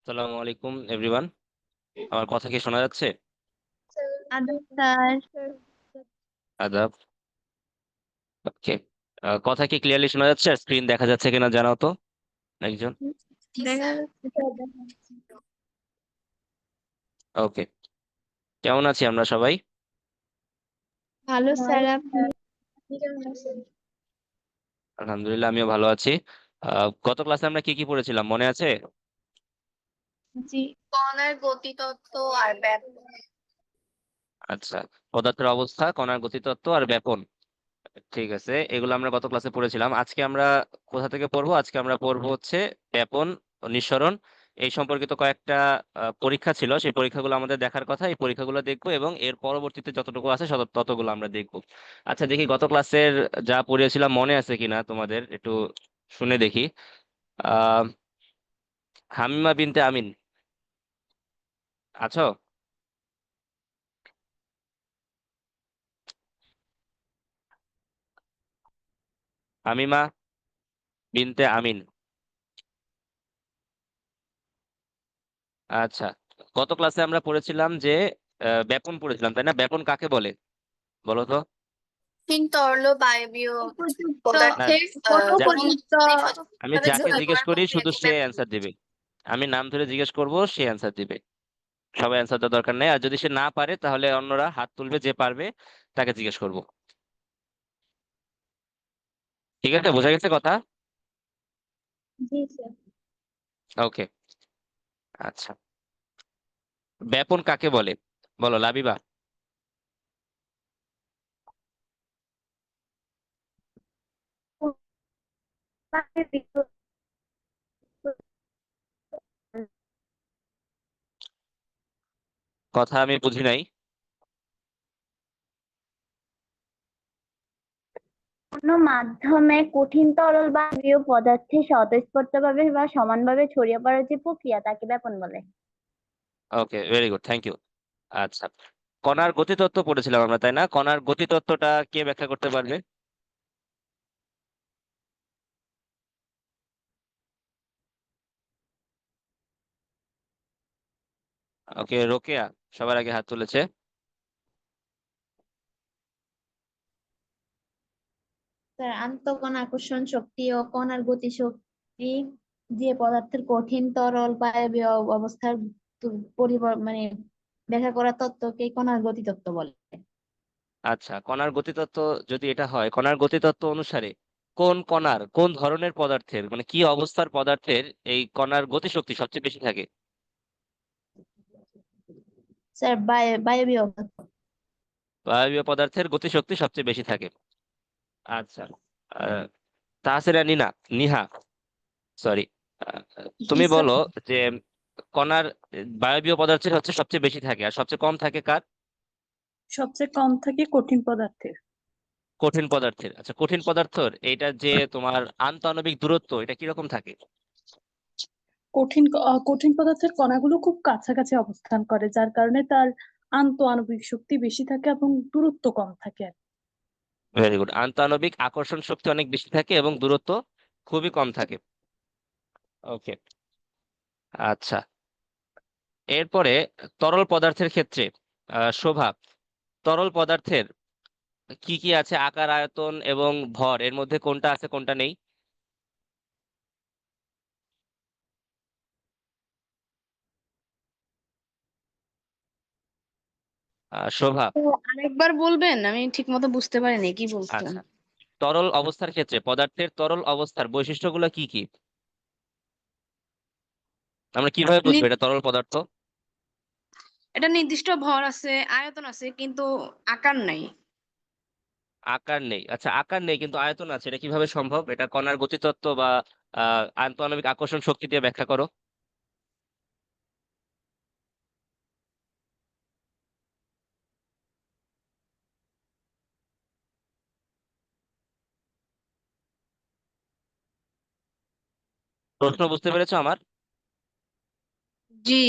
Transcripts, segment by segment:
আসসালামু আলাইকুম এভরিওয়ান। আমার কথা কি শোনা যাচ্ছে? আদব স্যার। আদাব। ওকে। কথা কি ক্লিয়ারলি শোনা যাচ্ছে? আর স্ক্রিন দেখা যাচ্ছে কিনা জানাও তো একজন। দেখা যাচ্ছে স্যার, দেখা যাচ্ছে। ওকে। কেমন আছি আমরা সবাই? ভালো স্যার, আপনি আপনি কেমন আছেন? আলহামদুলিল্লাহ, আমিও ভালো আছি। গত ক্লাসে আমরা কি কি পড়েছিলাম মনে আছে? জি, কণার গতিতত্ত্ব আর ব্যাপন। আচ্ছা। পদার্থের অবস্থা, কণার গতিতত্ত্ব আর ব্যাপন। ঠিক আছে, এগুলো আমরা গত ক্লাসে পড়েছিলাম। আজকে আমরা কোথা থেকে পড়বো? আজকে আমরা পড়বো হচ্ছে ব্যাপন ও নিঃসরণ। এই সম্পর্কিত কয়েকটা পরীক্ষা ছিল, সেই পরীক্ষাগুলো আমাদের দেখার কথা। এই পরীক্ষাগুলো দেখবো এবং এর পরবর্তীতে যতটুকু আছে ততগুলো আমরা দেখবো। আচ্ছা, দেখি গত ক্লাসের যা পড়িয়েছিলাম মনে আছে কিনা তোমাদের, একটু শুনে দেখি। আহ হামিমা বিনতে আমিন আছো? হামিমা বিনতে আমিন। আচ্ছা। গত ক্লাসে আমরা পড়েছিলাম যে ব্যাপন পড়েছিলাম, তাই না? ব্যাপন কাকে বলে বলো তো? কঠিন তরল বায়বীয় উপযুক্ত না, পদার্থের যা অনুপযুক্ত আমি ভাবে যাকে ঝরে জিজ্ঞেস পড়ার করি শুধু প্রক্রিয়াকে সে ব্যাপন অ্যান্সার বলে। দিবে। আমি নাম ধরে জিজ্ঞেস করব, সে অ্যান্সার দিবে। সবাই অ্যান্সার দেওয়ার দরকার নেই। আর যদি সে না পারে তাহলে অন্যরা হাত তুলবে, যে পারবে তাকে জিজ্ঞেস করব। ঠিক আছে, বোঝা গেছে কথা? জি স্যার। ওকে। আচ্ছা, ব্যাপন কাকে বলে বলো লাবিবা। কথা আমি বুঝি নাই। কোনো মাধ্যমে কঠিন তরল বা বায়বীয় পদার্থে স্বতঃস্ফূর্তভাবে বা সমানভাবে ছড়িয়ে পড়ার যে প্রক্রিয়া তাকে ব্যাপন বলে। ওকে, ভেরি গুড, থ্যাংক ইউ। আচ্ছা, কণার গতিতত্ত্ব পড়েছিলাম আমরা, তাই না? কণার গতিতত্ত্বটা কে ব্যাখ্যা করতে পারবে? ওকে, রোকেয়া সবার আগে হাত তুলেছে। স্যার, আন্তঃকণ আকর্ষণ শক্তি ও কণার গতিশক্তি যে পদার্থের কঠিন তরল বায়বীয় অবস্থার মানে ব্যাখ্যা করা তত্ত্বকে কণার গতিতত্ত্ব বলে। আচ্ছা, কণার গতিতত্ত্ব যদি এটা হয়, কণার গতিতত্ত্ব অনুসারে কোন কণার, কোন ধরনের পদার্থের, মানে কি অবস্থার পদার্থের এই কণার গতিশক্তি সবচেয়ে বেশি থাকে? স্যার, বায়বীয় পদার্থ। বায়বীয় পদার্থের গতিশক্তি সবচেয়ে বেশি থাকে। আচ্ছা। আহ, তাহসিনা নিনা, নিহা, সরি, জি তুমি স্যার। বলো যে কণার বায়বীয় পদার্থের হচ্ছে সবচেয়ে বেশি থাকে আর সবচেয়ে কম থাকে কার? সবচেয়ে কম থাকে কঠিন পদার্থের। কঠিন পদার্থের। আচ্ছা, কঠিন পদার্থের এইটা যে তোমার আন্তঃআণবিক দূরত্ব, এটা কিরকম থাকে? কঠিন পদার্থের কণাগুলো খুব কাছাকাছি অবস্থান করে, যার কারণে তার আন্তঃআণবিক শক্তি বেশি থাকে এবং দূরত্ব কম থাকে আর কি। ভেরি গুড, আন্তঃআণবিক আকর্ষণ শক্তি অনেক বেশি থাকে এবং দূরত্ব খুবই কম থাকে। ওকে। আচ্ছা, এরপরে তরল পদার্থের ক্ষেত্রে শোভা, তরল পদার্থের কি কি আছে? আকার, আয়তন এবং ভর, এর মধ্যে কোনটা আছে কোনটা নেই? শোভা। তো আরেকবার বলবেন, আমি ঠিক মতো বুঝতে পারিনি কি বলছেন। আচ্ছা, তরল অবস্থার ক্ষেত্রে পদার্থের তরল অবস্থার বৈশিষ্ট্যগুলো কি কি? আমরা কিভাবে বুঝবো নি- এটা তরল পদার্থ? এটা নির্দিষ্ট ভর আছে, আয়তন আছে, কিন্তু আকার নাই। আকার নেই। আচ্ছা, আকার নেই কিন্তু আয়তন আছে, এটা কিভাবে সম্ভব? এটা কণার গতিতত্ত্ব বা আন্তঃআণবিক আকর্ষণ শক্তি দিয়ে ব্যাখ্যা করো। প্রশ্ন বুঝতে পেরেছো আমার? জি।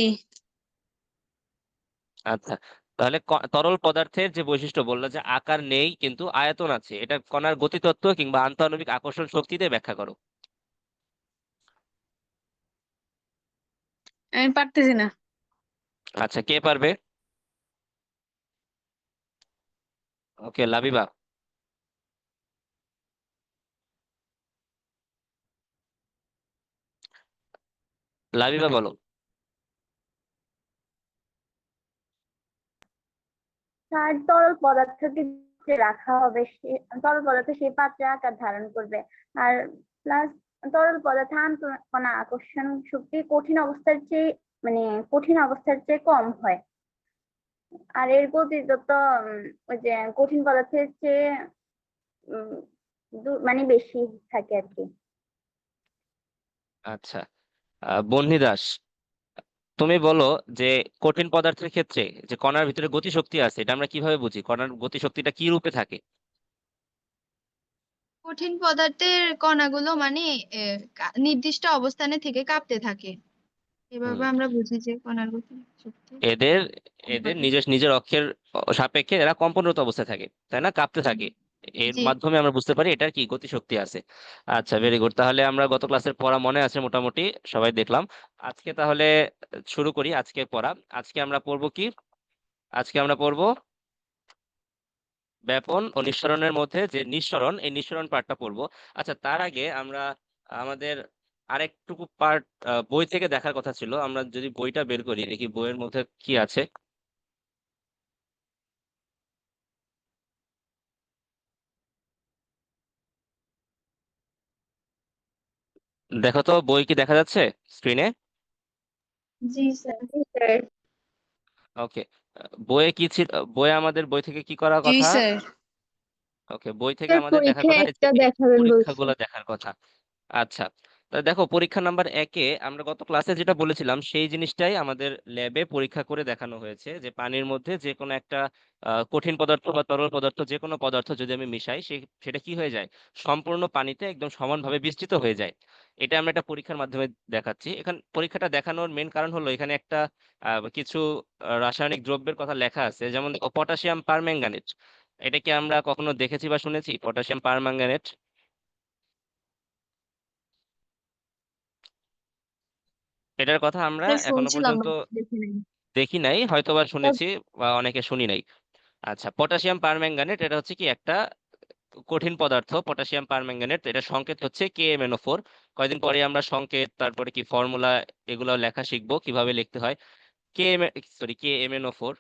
আচ্ছা, তাহলে তরল পদার্থের যে বৈশিষ্ট্য বললো যে আকার নেই কিন্তু আয়তন আছে, এটা কণার গতিতত্ত্ব কিংবা আন্তঃআণবিক আকর্ষণ শক্তিতে ব্যাখ্যা করো। আমি পারতেছি না। আচ্ছা, কে পারবে? ওকে, লাবিবা। লাবিবা বলো। তার তরল পদার্থকে যে রাখা হবে সে তরল পদার্থ সেই পাত্রে আকার ধারণ করবে। আর প্লাস তরল পদার্থে আন্তঃকণা আকর্ষণ শক্তি মানে কঠিন অবস্থার চেয়ে কম হয়। আর এর গতিতত্ত্ব ওই যে কঠিন পদার্থের চেয়ে উম, মানে বেশি থাকে আর কি। আচ্ছা, বন্নি দাস, তুমি বলো যে কঠিন পদার্থের ক্ষেত্রে যে কণার ভিতরে গতিশক্তি আছে, এটা আমরা কিভাবে বুঝি? কণার গতিশক্তিটা কি রূপে থাকে? কঠিন পদার্থের কণাগুলো মানে নির্দিষ্ট অবস্থানে থেকে কাঁপতে থাকে, হুম এভাবে আমরা বুঝি যে কণার গতি শক্তি এদের এদের অনুপাতে। নিজের নিজের অক্ষের সাপেক্ষে এরা কম্পনরত অবস্থায় থাকে, তাই না? কাঁপতে থাকে। এর জি মাধ্যমে আমরা বুঝতে পারি এটার কি গতিশক্তি আছে। আচ্ছা, ভেরি গুড। তাহলে আমরা গত ক্লাসের পড়া মনে আছে মোটামুটি, সবাই দেখলাম। আজকে তাহলে শুরু করি আজকে পড়া। আজকে আমরা পড়বো কি? আজকে আমরা পড়বো ব্যাপন ও নিঃসরণের মধ্যে যে নিঃসরণ, এই নিঃসরণ পার্টটা পড়বো। আচ্ছা, তার আগে আমরা আমাদের আরেকটুকু পার্ট বই থেকে দেখার কথা ছিল। আমরা যদি বইটা বের করি, দেখি বইয়ের মধ্যে কি আছে। দেখো তো, বই কি দেখা যাচ্ছে স্ক্রিনে? জি স্যার। ওকে। বইয়ে কি ছিল? বইয়ে আমাদের বই থেকে কি করার জি কথা? স্যার। ওকে, বই থেকে স্যার আমাদের দেখার পরীক্ষায় কথা একটা দেখাবেন বলছি। পরীক্ষাগুলো দেখার কথা। আচ্ছা, তা দেখো, পরীক্ষা নাম্বার 1-এ আমরা গত ক্লাসে যেটা বলেছিলাম সেই জিনিসটাই আমাদের ল্যাবে পরীক্ষা করে দেখানো হয়েছে, যে পানির মধ্যে যে কোনো একটা কঠিন পদার্থ বা তরল পদার্থ, যে কোনো পদার্থ যদি আমি মিশাই, সেটা কি হয়ে যায়? সম্পূর্ণ পানিতে একদম সমানভাবে বিস্তৃত হয়ে যায়। এটা আমরা একটা পরীক্ষার মাধ্যমে দেখাচ্ছি। এখানে পরীক্ষাটা দেখানোর মেন কারণ হলো এখানে একটা কিছু রাসায়নিক দ্রব্যের কথা লেখা আছে, যেমন পটাশিয়াম পারম্যাঙ্গানেট। এটা কি আমরা কখনো দেখেছি বা শুনেছি, পটাশিয়াম পারম্যাঙ্গানেট? এটার কথা আমরা স্যার এখনো শুনছিলাম পর্যন্ত but দেখি নাই। দেখি নাই, হয়তোবা স্যার শুনেছি বা অনেকে শুনি নাই। আচ্ছা, পটাশিয়াম পারম্যাঙ্গানেট এটা হচ্ছে কি একটা কঠিন পদার্থ। পটাশিয়াম পারম্যাঙ্গানেট, এটা সংকেত হচ্ছে KMnO4। কয়দিন পরে আমরা সংকেত, তারপরে কি ফর্মুলা, এগুলো লেখা শিখবো কিভাবে লিখতে হয়। KMnO4।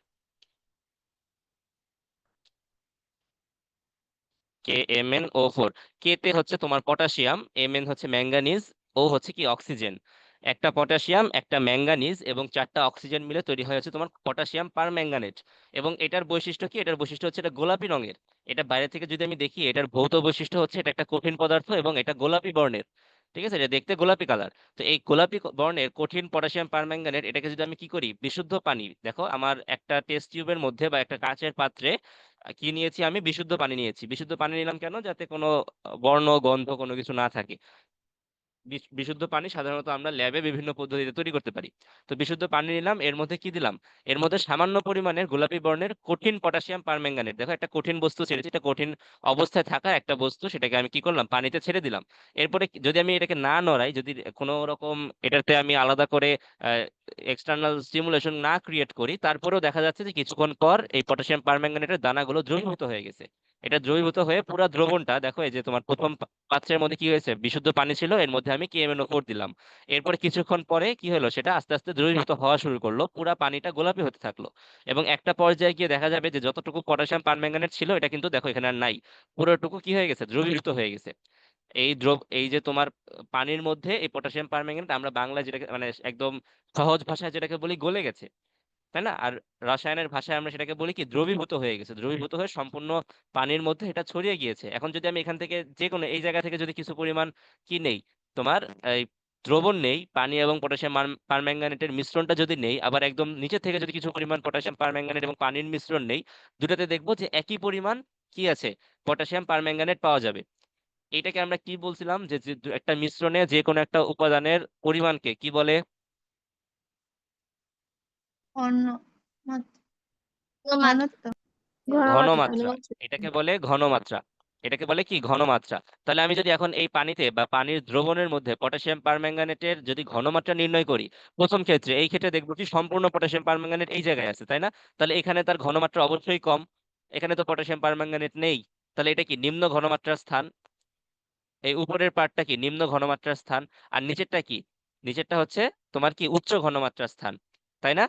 KMnO4। কে তে হচ্ছে তোমার পটাশিয়াম, Mn হচ্ছে ম্যাঙ্গানিজ, ও হচ্ছে কি অক্সিজেন। একটা পটাশিয়াম, একটা ম্যাঙ্গানিজ এবং 4টা অক্সিজেন মিলে তৈরি হয় হচ্ছে তোমার পটাশিয়াম পারম্যাঙ্গানেট। এবং এটার বৈশিষ্ট্য কি? এটার বৈশিষ্ট্য হচ্ছে এটা গোলাপি রঙের। এটা বাইরে থেকে যদি আমি দেখি, এটার ভৌত বৈশিষ্ট্য হচ্ছে এটা একটা কঠিন পদার্থ এবং এটা গোলাপি বর্ণের। ঠিক আছে, এটা দেখতে গোলাপি কালার। তো এই গোলাপি বর্ণের কঠিন পটাশিয়াম পারম্যাঙ্গানেট, এটাকে যদি আমি কি করি, বিশুদ্ধ পানি, দেখো আমার একটা টেস্ট টিউবের মধ্যে বা একটা কাঁচের পাত্রে কি নিয়েছি, আমি বিশুদ্ধ পানি নিয়েছি। বিশুদ্ধ পানি নিলাম কেন? যাতে কোনো বর্ণ গন্ধ কোনো কিছু না থাকে। বিশুদ্ধ পানি সাধারণত আমরা ল্যাবে বিভিন্ন পদ্ধতিতে তৈরি করতে পারি। তো বিশুদ্ধ পানি নিলাম, এর মধ্যে কি দিলাম? এর মধ্যে সামান্য পরিমাণের গোলাপি বর্ণের কঠিন পটাশিয়াম পারম্যাঙ্গানেট। দেখো, একটা কঠিন বস্তু ছেড়েছি, এটা কঠিন অবস্থায় থাকা একটা বস্তু, সেটাকে আমি কি করলাম, পানিতে ছেড়ে দিলাম। এরপরে যদি আমি এটাকে না নড়াই, যদি কোনো রকম এটাতে আমি আলাদা করে এক্সটার্নাল স্টিমুলেশন না ক্রিয়েট করি, তারপরেও দেখা যাচ্ছে যে কিছুক্ষণ পর এই পটাশিয়াম পারম্যাঙ্গানেটের দানাগুলো দ্রবীভূত হয়ে গেছে। এটা দ্রবীভূত হয়ে পুরো দ্রবণটা, দেখো এই যে তোমার প্রথম পাত্রের মধ্যে কি হয়েছে, বিশুদ্ধ পানি ছিল, এর মধ্যে আমি KMnO4 দিলাম। এরপরে কিছুক্ষণ পরে কি হলো, সেটা আস্তে আস্তে দ্রবীভূত হওয়া শুরু করলো, পুরা পানিটা গোলাপি হতে থাকলো। এবং একটা পর্যায়ে গিয়ে দেখা যাবে যে যতটুকু পটাশিয়াম পারম্যাঙ্গানেট ছিল, এটা কিন্তু দেখো এখানে আর নাই। পুরোটুকু কি হয়ে গেছে, দ্রবীভূত হয়ে গেছে। এই যে তোমার পানির মধ্যে এই পটাশিয়াম পারম্যাঙ্গানেট, আমরা বাংলা যেটাকে মানে একদম সহজ ভাষায় যেটাকে বলি, গলে গেছে, তাই না? আর রসায়নের ভাষায় আমরা সেটাকে বলি কি, দ্রবীভূত হয়ে গেছে। দ্রবীভূত হয়ে সম্পূর্ণ পানির মধ্যে এটা ছড়িয়ে গিয়েছে। এখন যদি আমি এখান থেকে যে কোনো এই জায়গা থেকে যদি কিছু পরিমাণ কি নেই, তোমার এই দ্রবণ নেই, পানি এবং পটাশিয়াম পারম্যাঙ্গানেটের মিশ্রণটা যদি নেই, আবার একদম নিচে থেকে যদি কিছু পরিমাণ পটাশিয়াম পারম্যাঙ্গানেট এবং পানির মিশ্রণ নেই, দুটাতে দেখবো যে একই পরিমাণ কি আছে, পটাশিয়াম পারম্যাঙ্গানেট পাওয়া যাবে। এটাকে আমরা কি বলছিলাম, যে যে একটা মিশ্রণে যে কোনো একটা উপাদানের পরিমাণকে কি বলে? অন্য ঘনত্ব। ঘনমাত্রা। ঘনমাত্রা। এটাকে বলে ঘনমাত্রা। এটাকে বলে কি ঘনমাত্রা। তাহলে আমি যদি এখন এই পানিতে বা পানির দ্রবণের মধ্যে পটাশিয়াম পারম্যাঙ্গানেটের যদি ঘনমাত্রা নির্ণয় করি, প্রথম ক্ষেত্রে এই ক্ষেত্রে দেখবো কি সম্পূর্ণ পটাশিয়াম পারম্যাঙ্গানেট এই জায়গায় আছে, তাই না? তাহলে এখানে তার ঘনমাত্রা অবশ্যই কম, এখানে তো পটাশিয়াম পারম্যাঙ্গানেট নেই। তাহলে এটা কি নিম্ন ঘনমাত্রার স্থান। এই উপরের পার্টটা কি নিম্ন ঘনমাত্রার স্থান, আর নিচেরটা কি, নিচেরটা হচ্ছে তোমার কি উচ্চ ঘনমাত্রার স্থান, তাই না?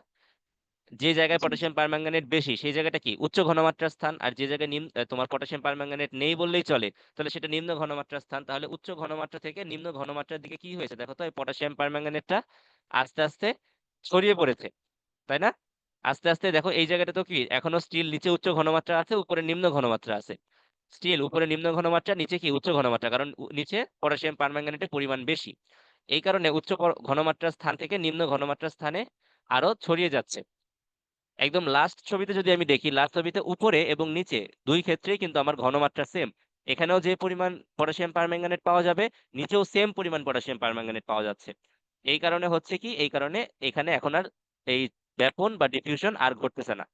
যে জায়গায় জি পটাশিয়াম পারম্যাঙ্গানেট বেশি সেই জায়গাটা কি উচ্চ ঘনমাত্রার স্থান, আর যে জায়গায় তোমার পটাশিয়াম পারম্যাঙ্গানেট নেই বললেই চলে, তাহলে সেটা নিম্ন ঘনমাত্রার স্থান। তাহলে উচ্চ ঘনমাত্রা থেকে নিম্ন ঘনমাত্রার দিকে কি হয়েছে দেখো তো, এই পটাশিয়াম পারম্যাঙ্গানেটটা আস্তে আস্তে ছড়িয়ে পড়েছে, তাই না? আস্তে আস্তে দেখো এই জায়গাটা তো কি এখনো স্টিল নিচে উচ্চ ঘনমাত্রা আছে, উপরে নিম্ন ঘনমাত্রা আছে। স্টিল উপরে নিম্ন ঘনমাত্রা, নিচে কি উচ্চ ঘনমাত্রা, কারণ নিচে পটাশিয়াম পারম্যাঙ্গানেটের পরিমাণ বেশি। এই কারণে উচ্চ ঘনমাত্রার স্থান থেকে নিম্ন ঘনমাত্রার স্থানে আরো ছড়িয়ে যাচ্ছে। একদম লাস্ট ছবিতে যদি আমি দেখি, লাস্ট ছবিতে উপরে এবং নিচে দুই ক্ষেত্রেই কিন্তু আমার ঘনমাত্রা সেম। এখানেও যে পরিমাণ পটাশিয়াম পারম্যাঙ্গানেট পাওয়া যাবে, নিচেও সেম পরিমাণ পটাশিয়াম পারম্যাঙ্গানেট পাওয়া যাচ্ছে। এই কারণে হচ্ছে কি, এই কারণে এখানে এখন আর এই ব্যাপন বা ডিফিউশন আর ঘটতেছে না।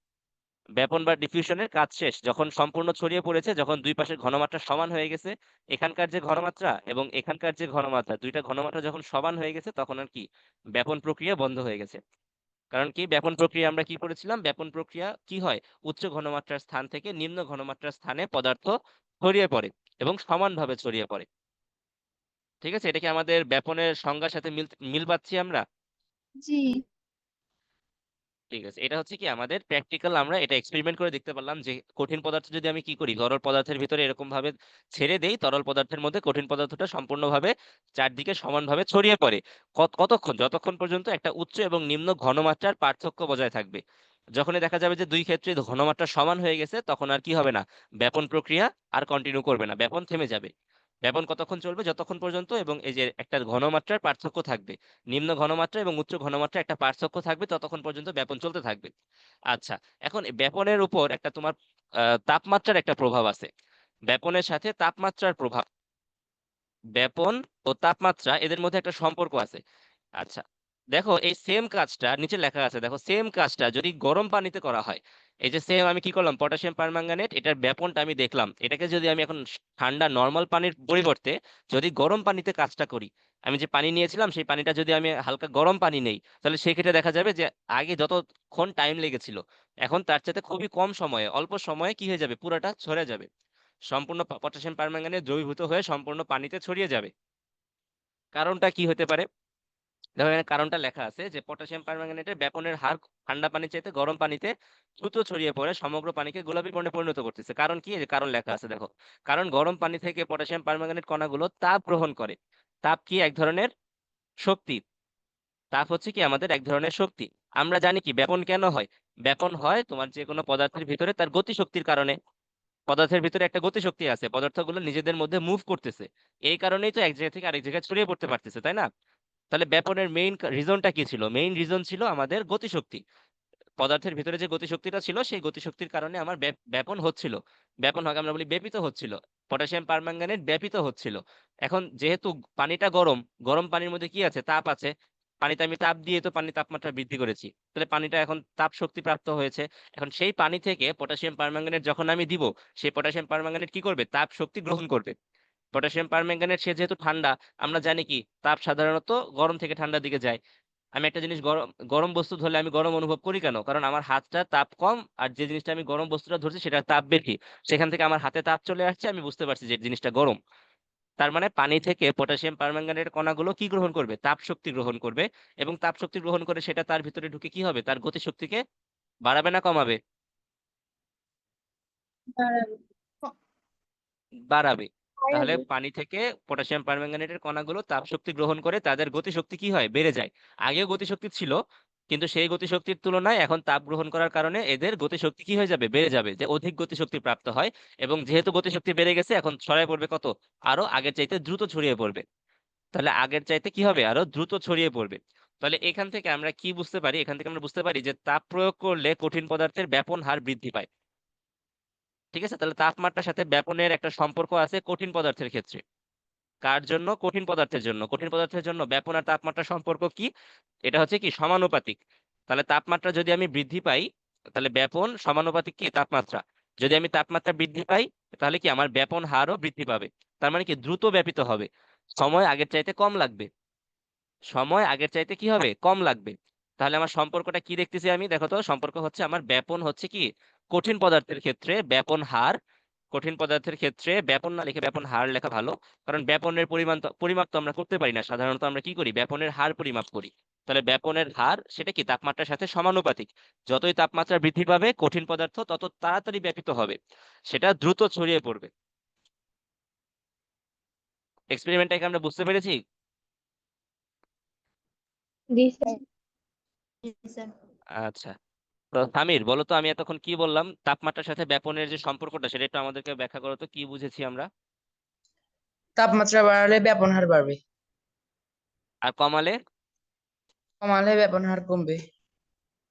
ব্যাপন বা ডিফিউশনের কাজ শেষ, যখন সম্পূর্ণ ছড়িয়ে পড়েছে, যখন দুই পাশের ঘনমাত্রা সমান হয়ে গেছে, এখানকার যে ঘনমাত্রা এবং এখানকার যে ঘনমাত্রা, দুইটা ঘনমাত্রা যখন সমান হয়ে গেছে, তখন আর কি ব্যাপন প্রক্রিয়া বন্ধ হয়ে গেছে। কারণ কি ব্যাপন প্রক্রিয়া আমরা কি করেছিলাম, ব্যাপন প্রক্রিয়া কি হয়, উচ্চ ঘনমাত্রার স্থান থেকে নিম্ন ঘনমাত্রার স্থানে পদার্থ ছড়িয়ে পড়ে এবং সমানভাবে ছড়িয়ে পড়ে। ঠিক আছে, এটা কি আমাদের ব্যাপনের সংজ্ঞার সাথে মিল মিল পাচ্ছি আমরা? জি ঠিক আছে, এটা হচ্ছে কি আমাদের প্র্যাকটিক্যাল, আমরা এটা এক্সপেরিমেন্ট করে দেখতে পারলাম যে কঠিন পদার্থ যদি আমি কি করি, তরল পদার্থের ভিতরে এরকম ভাবে ছেড়ে দেই, তরল পদার্থের মধ্যে কঠিন পদার্থটা সম্পূর্ণভাবে চারদিকে সমানভাবে ছড়িয়ে পড়ে। কতক্ষণ, যতক্ষণ পর্যন্ত একটা উচ্চ এবং নিম্ন ঘনমাত্রার পার্থক্য বজায় থাকবে। যখনই দেখা যাবে যে দুই ক্ষেত্রে ঘনমাত্রা সমান হয়ে গেছে, তখন আর কি হবে না, ব্যাপন প্রক্রিয়া আর কন্টিনিউ করবে না, ব্যাপন থেমে যাবে। ব্যাপন কতক্ষণ চলবে, যতক্ষণ পর্যন্ত এবং এই যে একটা ঘনমাত্রার পার্থক্য থাকবে, নিম্ন ঘনমাত্রা এবং উচ্চ ঘনমাত্রা একটা পার্থক্য থাকবে, ততক্ষণ পর্যন্ত ব্যাপন চলতে থাকবে। আচ্ছা, এখন এই ব্যাপনের উপর একটা তোমার তাপমাত্রার একটা প্রভাব আছে। ব্যাপনের সাথে তাপমাত্রার প্রভাব, ব্যাপন ও তাপমাত্রা এদের মধ্যে একটা সম্পর্ক আছে। আচ্ছা, দেখো এই সেম কাজটা নিচে লেখা আছে, দেখো সেম কাজটা যদি গরম পানিতে করা হয়, এই যে সেম আমি কি করলাম, পটাশিয়াম পারম্যাঙ্গানেট এটার ব্যাপনটা আমি দেখলাম, এটাকে যদি আমি এখন ঠান্ডা নর্মাল পানির পরিবর্তে যদি গরম পানিতে কাজটা করি, আমি যে পানি নিয়েছিলাম সেই পানিটা যদি আমি হালকা গরম পানি নেই, তাহলে সেক্ষেত্রে দেখা যাবে যে আগে যতক্ষণ টাইম লেগেছিল, এখন তার চাইতে খুবই কম সময়ে, অল্প সময়ে কি হয়ে যাবে, পুরাটা ছড়ে যাবে, সম্পূর্ণ পটাশিয়াম পারম্যাঙ্গানেট দ্রবীভূত হয়ে সম্পূর্ণ পানিতে ছড়িয়ে যাবে। কারণটা কি হতে পারে, দেখো এখানে কারণটা লেখা আছে যে পটাশিয়াম পারম্যাঙ্গানেটের ব্যাপনের হার ঠান্ডা পানির চাইতে গরম পানিতে দ্রুত ছড়িয়ে পড়ে সমগ্র পানিকে গোলাপি বর্ণে পরিণত করতেছে। কারণ কি, এই যে কারণ লেখা আছে দেখো, কারণ গরম পানি থেকে পটাশিয়াম পারম্যাঙ্গানেট কণাগুলো তাপ গ্রহণ করে। তাপ কি এক ধরনের শক্তি, তাপ হচ্ছে কি আমাদের এক ধরনের শক্তি। আমরা জানি কি ব্যাপন কেন হয়, ব্যাপন হয় তোমার যে কোনো পদার্থের ভিতরে তার গতিশক্তির কারণে। পদার্থের ভিতরে একটা গতিশক্তি আছে, পদার্থগুলো নিজেদের মধ্যে মুভ করতেছে, এই কারণেই তো এক জায়গা থেকে আরেক জায়গায় ছড়িয়ে পড়তে পারতেছে, তাই না? তাহলে ব্যাপনের মেইন রিজনটা কি ছিল, মেইন রিজন ছিল আমাদের গতিশক্তি। পদার্থের ভিতরে যে গতিশক্তিটা ছিল সেই গতিশক্তির কারণে আমার ব্যাপন হচ্ছিল। ব্যাপন হয় আমরা বলি ব্যাপিত হচ্ছিল, পটাশিয়াম পারম্যাঙ্গানেট ব্যাপিত হচ্ছিল। এখন যেহেতু পানিটা গরম, গরম পানির মধ্যে কি আছে, তাপ আছে, পানিতে আমি তাপ দিয়ে তো পানির তাপমাত্রা বৃদ্ধি করেছি, তাহলে পানিটা এখন তাপ শক্তি প্রাপ্ত হয়েছে। এখন সেই পানি থেকে পটাশিয়াম পারম্যাঙ্গানেট যখন আমি দিব, সেই পটাশিয়াম পারম্যাঙ্গানেট কি করবে, তাপ শক্তি গ্রহণ করবে। পটাশিয়াম পারম্যাঙ্গানেট সে যেহেতু ঠান্ডা, আমরা জানি কি তাপ সাধারণত গরম থেকে ঠান্ডার দিকে যায়। আমি একটা জিনিস গরম গরম বস্তু ধরলে আমি গরম অনুভব করি কেন, কারণ আমার হাতটা তাপ কম, আর যে জিনিসটা আমি গরম বস্তুটা ধরছি সেটা তাপ বেশি, সেখান থেকে আমার হাতে তাপ চলে আসছে, আমি বুঝতে পারছি যে জিনিসটা গরম। তার মানে পানি থেকে পটাশিয়াম পারম্যাঙ্গানেট কণাগুলো কি গ্রহণ করবে, তাপ শক্তি গ্রহণ করবে, এবং তাপ শক্তি গ্রহণ করে সেটা তার ভিতরে ঢুকে কি হবে, তার গতিশক্তিকে বাড়াবে না কমাবে, দাঁড়াবে। বাড়াবে। তাহলে বাড়াবে। পানি থেকে পটাশিয়াম পারম্যাঙ্গানেটের কণাগুলো তাপ শক্তি গ্রহণ করে তাদের গতিশক্তি কি হয়, বেড়ে যায়। আগেও গতিশক্তি ছিল, কিন্তু সেই গতিশক্তির তুলনায় এখন তাপ গ্রহণ করার কারণে এদের গতিশক্তি কি হয়ে যাবে, বেড়ে যাবে, যে অধিক গতিশক্তি প্রাপ্ত হয়। এবং যেহেতু গতিশক্তি বেড়ে গেছে, এখন ছড়ায় পড়বে কত, আরো আগের চাইতে দ্রুত ছড়িয়ে পড়বে। তাহলে আগের চাইতে কি হবে, আরো দ্রুত ছড়িয়ে পড়বে। তাহলে এখান থেকে আমরা কি বুঝতে পারি, এখান থেকে আমরা বুঝতে পারি যে তাপ প্রয়োগ করলে কঠিন পদার্থের ব্যাপন হার বৃদ্ধি পায়। ঠিক আছে, তাহলে তাপমাত্রার সাথে ব্যাপনের একটা সম্পর্ক আছে কঠিন পদার্থের ক্ষেত্রে। কার জন্য, কঠিন পদার্থের জন্য। কঠিন পদার্থের জন্য ব্যাপন আর তাপমাত্রা সম্পর্ক কি, এটা হচ্ছে কি সমানুপাতিক। তাহলে তাপমাত্রা যদি আমি বৃদ্ধি পাই, তাহলে ব্যাপন সমানুপাতিক কি তাপমাত্রা। যদি আমি তাপমাত্রা বৃদ্ধি পাই, তাহলে কি আমার ব্যাপন হারও বৃদ্ধি পাবে। তার মানে কি দ্রুত ব্যাপিত হবে, সময় আগের চাইতে কম লাগবে, সময় আগের চাইতে কি হবে কম লাগবে। তাহলে আমার সম্পর্কটা কি দেখতেছি আমি, দেখো তো সম্পর্ক হচ্ছে আমার ব্যাপন হচ্ছে কি কঠিন পদার্থের ক্ষেত্রে ব্যাপন হার, কঠিন পদার্থের ক্ষেত্রে ব্যাপন না লিখে ব্যাপন হার লেখা ভালো, কারণ ব্যাপনের পরিমাপ তো আমরা করতে পারি না, সাধারণত আমরা কি করি ব্যাপনের হার পরিমাপ করি। তাহলে ব্যাপনের হার সেটা কি তাপমাত্রার সাথে সমানুপাতিক, যতই তাপমাত্রা বৃদ্ধি পাবে কঠিন পদার্থ তত তাড়াতাড়ি ব্যাপিত হবে, সেটা দ্রুত ছড়িয়ে পড়বে। এক্সপেরিমেন্টটাকে আমরা বুঝতে পেরেছি? জি স্যার। জি স্যার। আচ্ছা, তো সামির বলো তো, আমি এতক্ষণ কি বললাম, তাপমাত্রার সাথে ব্যাপনের যে সম্পর্কটা সেটা একটু আমাদেরকে ব্যাখ্যা করো তো, কি বুঝেছি আমরা? তাপমাত্রা বাড়ালে ব্যাপন হার বাড়বে, আর কমালে? কমালে ব্যাপন হার কমবে।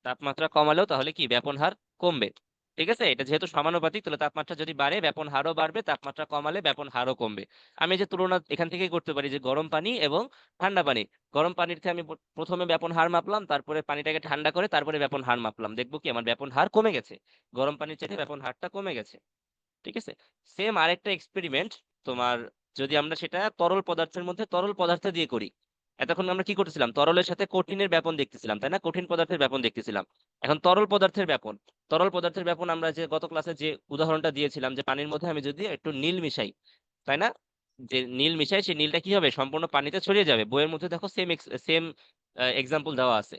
তাপমাত্রা কমালেও তাহলে কি ব্যাপন হার কমবে। ঠিক আছে, এটা যেহেতু সমানুপাতিক, তাহলে তাপমাত্রা যদি বাড়ে ব্যাপন হারও বাড়বে, তাপমাত্রা কমালে ব্যাপন হারও কমবে। আমি যে তুলনা এখান থেকেই করতে পারি যে গরম পানি এবং ঠান্ডা পানি, গরম পানিতে আমি প্রথমে ব্যাপন হার মাপলাম, তারপরে পানিটাকে ঠান্ডা করে তারপরে ব্যাপন হার মাপলাম, দেখবো কি আমার ব্যাপন হার কমে গেছে, গরম পানির চাইতে ব্যাপন হারটা কমে গেছে। ঠিক আছে, সেম আরেকটা এক্সপেরিমেন্ট তোমার, যদি আমরা সেটা তরল পদার্থের মধ্যে তরল পদার্থ দিয়ে করি। এতক্ষণ আমরা কি করতেছিলাম, তরলের সাথে কঠিনের ব্যাপন দেখতেছিলাম, তাই না, কঠিন পদার্থের ব্যাপন দেখতেছিলাম। এখন তরল পদার্থের ব্যাপন, তরল পদার্থের ব্যাপন আমরা যে গত ক্লাসে যে উদাহরণটা দিয়েছিলাম, যে পানির মধ্যে আমি যদি একটু নীল মিশাই, তাই না, যে নীল মিশাই সেই নীলটা কি হবে সম্পূর্ণ পানিতে ছড়িয়ে যাবে। বইয়ের মধ্যে দেখো সেম সেম এক্সাম্পল দেওয়া আছে।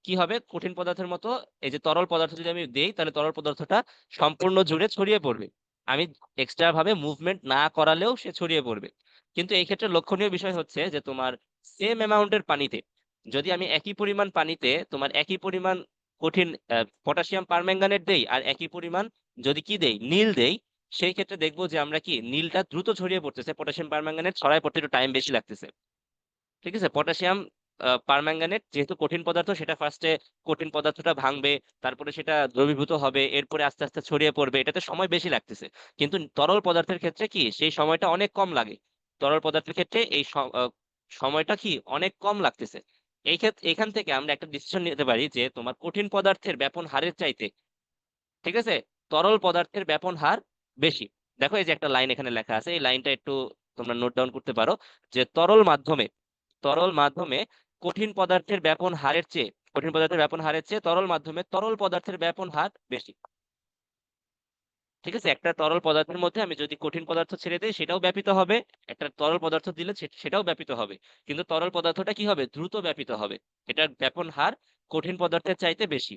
কি হবে কঠিন পদার্থের মতো, এই যে তরল পদার্থ যদি আমি দেই তাহলে তরল পদার্থটা সম্পূর্ণ জুড়ে ছড়িয়ে পড়বে, আমি এক্সট্রা ভাবে মুভমেন্ট না করালেও সে ছড়িয়ে পড়বে। কিন্তু এই ক্ষেত্রে লক্ষণীয় বিষয় হচ্ছে যে তোমার সেম অ্যামাউন্টের পানিতে, যদি আমি একই পরিমাণ পানিতে তোমার একই পরিমাণ কঠিন পটাশিয়াম পারম্যাঙ্গানেট দেই আর একই পরিমাণ যদি কি দেই নীল দেই, সেই ক্ষেত্রে দেখবো যে আমরা কি নীলটা দ্রুত ছড়িয়ে পড়তেছে, পটাশিয়াম পারম্যাঙ্গানেট ছড়ায় পড়তে একটু টাইম বেশি লাগতেছে। ঠিক আছে, পটাশিয়াম পারম্যাঙ্গানেট যেহেতু কঠিন পদার্থ, সেটা ফার্স্টে কঠিন পদার্থটা ভাঙবে, তারপরে সেটা দ্রবীভূত হবে, এরপরে আস্তে আস্তে ছড়িয়ে পড়বে, এটাতে সময় বেশি লাগতেছে। কিন্তু তরল পদার্থের ক্ষেত্রে কি সেই সময়টা অনেক কম লাগে, তরল পদার্থের ক্ষেত্রে এই সময়টা কি অনেক কম লাগতেছে। এই ক্ষেত্রে এখান থেকে আমরা একটা ডিসিশন নিতে পারি যে তোমার কঠিন পদার্থের ব্যাপন হারের চাইতে, ঠিক আছে, তরল পদার্থের ব্যাপন হার বেশি। দেখো এই যে একটা লাইন এখানে লেখা আছে, এই লাইনটা একটু তোমরা নোট ডাউন করতে পারো, যে তরল মাধ্যমে কঠিন পদার্থের ব্যাপন হারের চেয়ে, কঠিন পদার্থের ব্যাপন হারের চেয়ে তরল মাধ্যমে তরল পদার্থের ব্যাপন হার বেশি। ঠিক আছে, একটা তরল পদার্থের মধ্যে আমি যদি কঠিন পদার্থ ছেড়ে দিই সেটাও ব্যাপিত হবে, একটা তরল পদার্থ দিলে সেটাও ব্যাপিত হবে, কিন্তু তরল পদার্থটা কি হবে দ্রুত ব্যাপিত হবে, এটার ব্যাপন হার কঠিন পদার্থের চাইতে বেশি।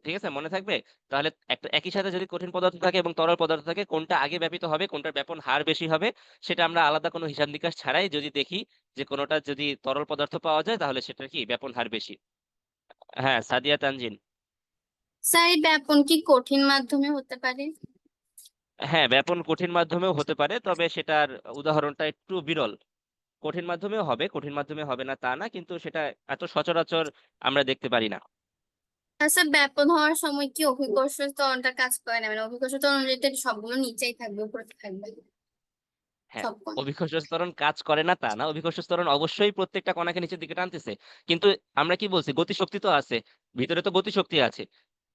ঠিক আছে, মনে থাকবে। তাহলে একটা একই সাথে যদি কঠিন পদার্থ থাকে এবং তরল পদার্থ থাকে, কোনটা আগে ব্যাপিত হবে, কোনটার ব্যাপন হার বেশি হবে, সেটা আমরা আলাদা কোনো হিসাব নিকাশ ছাড়াই যদি দেখি যে কোনোটা যদি তরল পদার্থ পাওয়া যায় তাহলে সেটার কি ব্যাপন হার বেশি। হ্যাঁ, সাদিয়া তানজিন। স্যার এই ব্যাপন কি কঠিন মাধ্যমে হতে পারে? হ্যাঁ, ব্যাপন কঠিন মাধ্যমেও হতে পারে, তবে সেটার উদাহরণটা একটু বিরল। কঠিন মাধ্যমেও হবে, কঠিন মাধ্যমে হবে না তা না, কিন্তু সেটা এত সচরাচর আমরা দেখতে পারি না। আচ্ছা, ব্যাপন হওয়ার সময় কি অভিকর্ষ ত্বরণটা কাজ করে না? মানে অভিকর্ষ ত্বরণ রিলেটেড সবগুলো নিচেই থাকবে, উপরে থাকবে হ্যাঁ, সব কণা। অভিকর্ষ ত্বরণ কাজ করে না তা না, অভিকর্ষ ত্বরণ অবশ্যই প্রত্যেকটা কণাকে নিচের দিকে টানতেছে, কিন্তু আমরা কি বলছি গতিশক্তি তো আছে, ভিতরে তো গতিশক্তি আছে,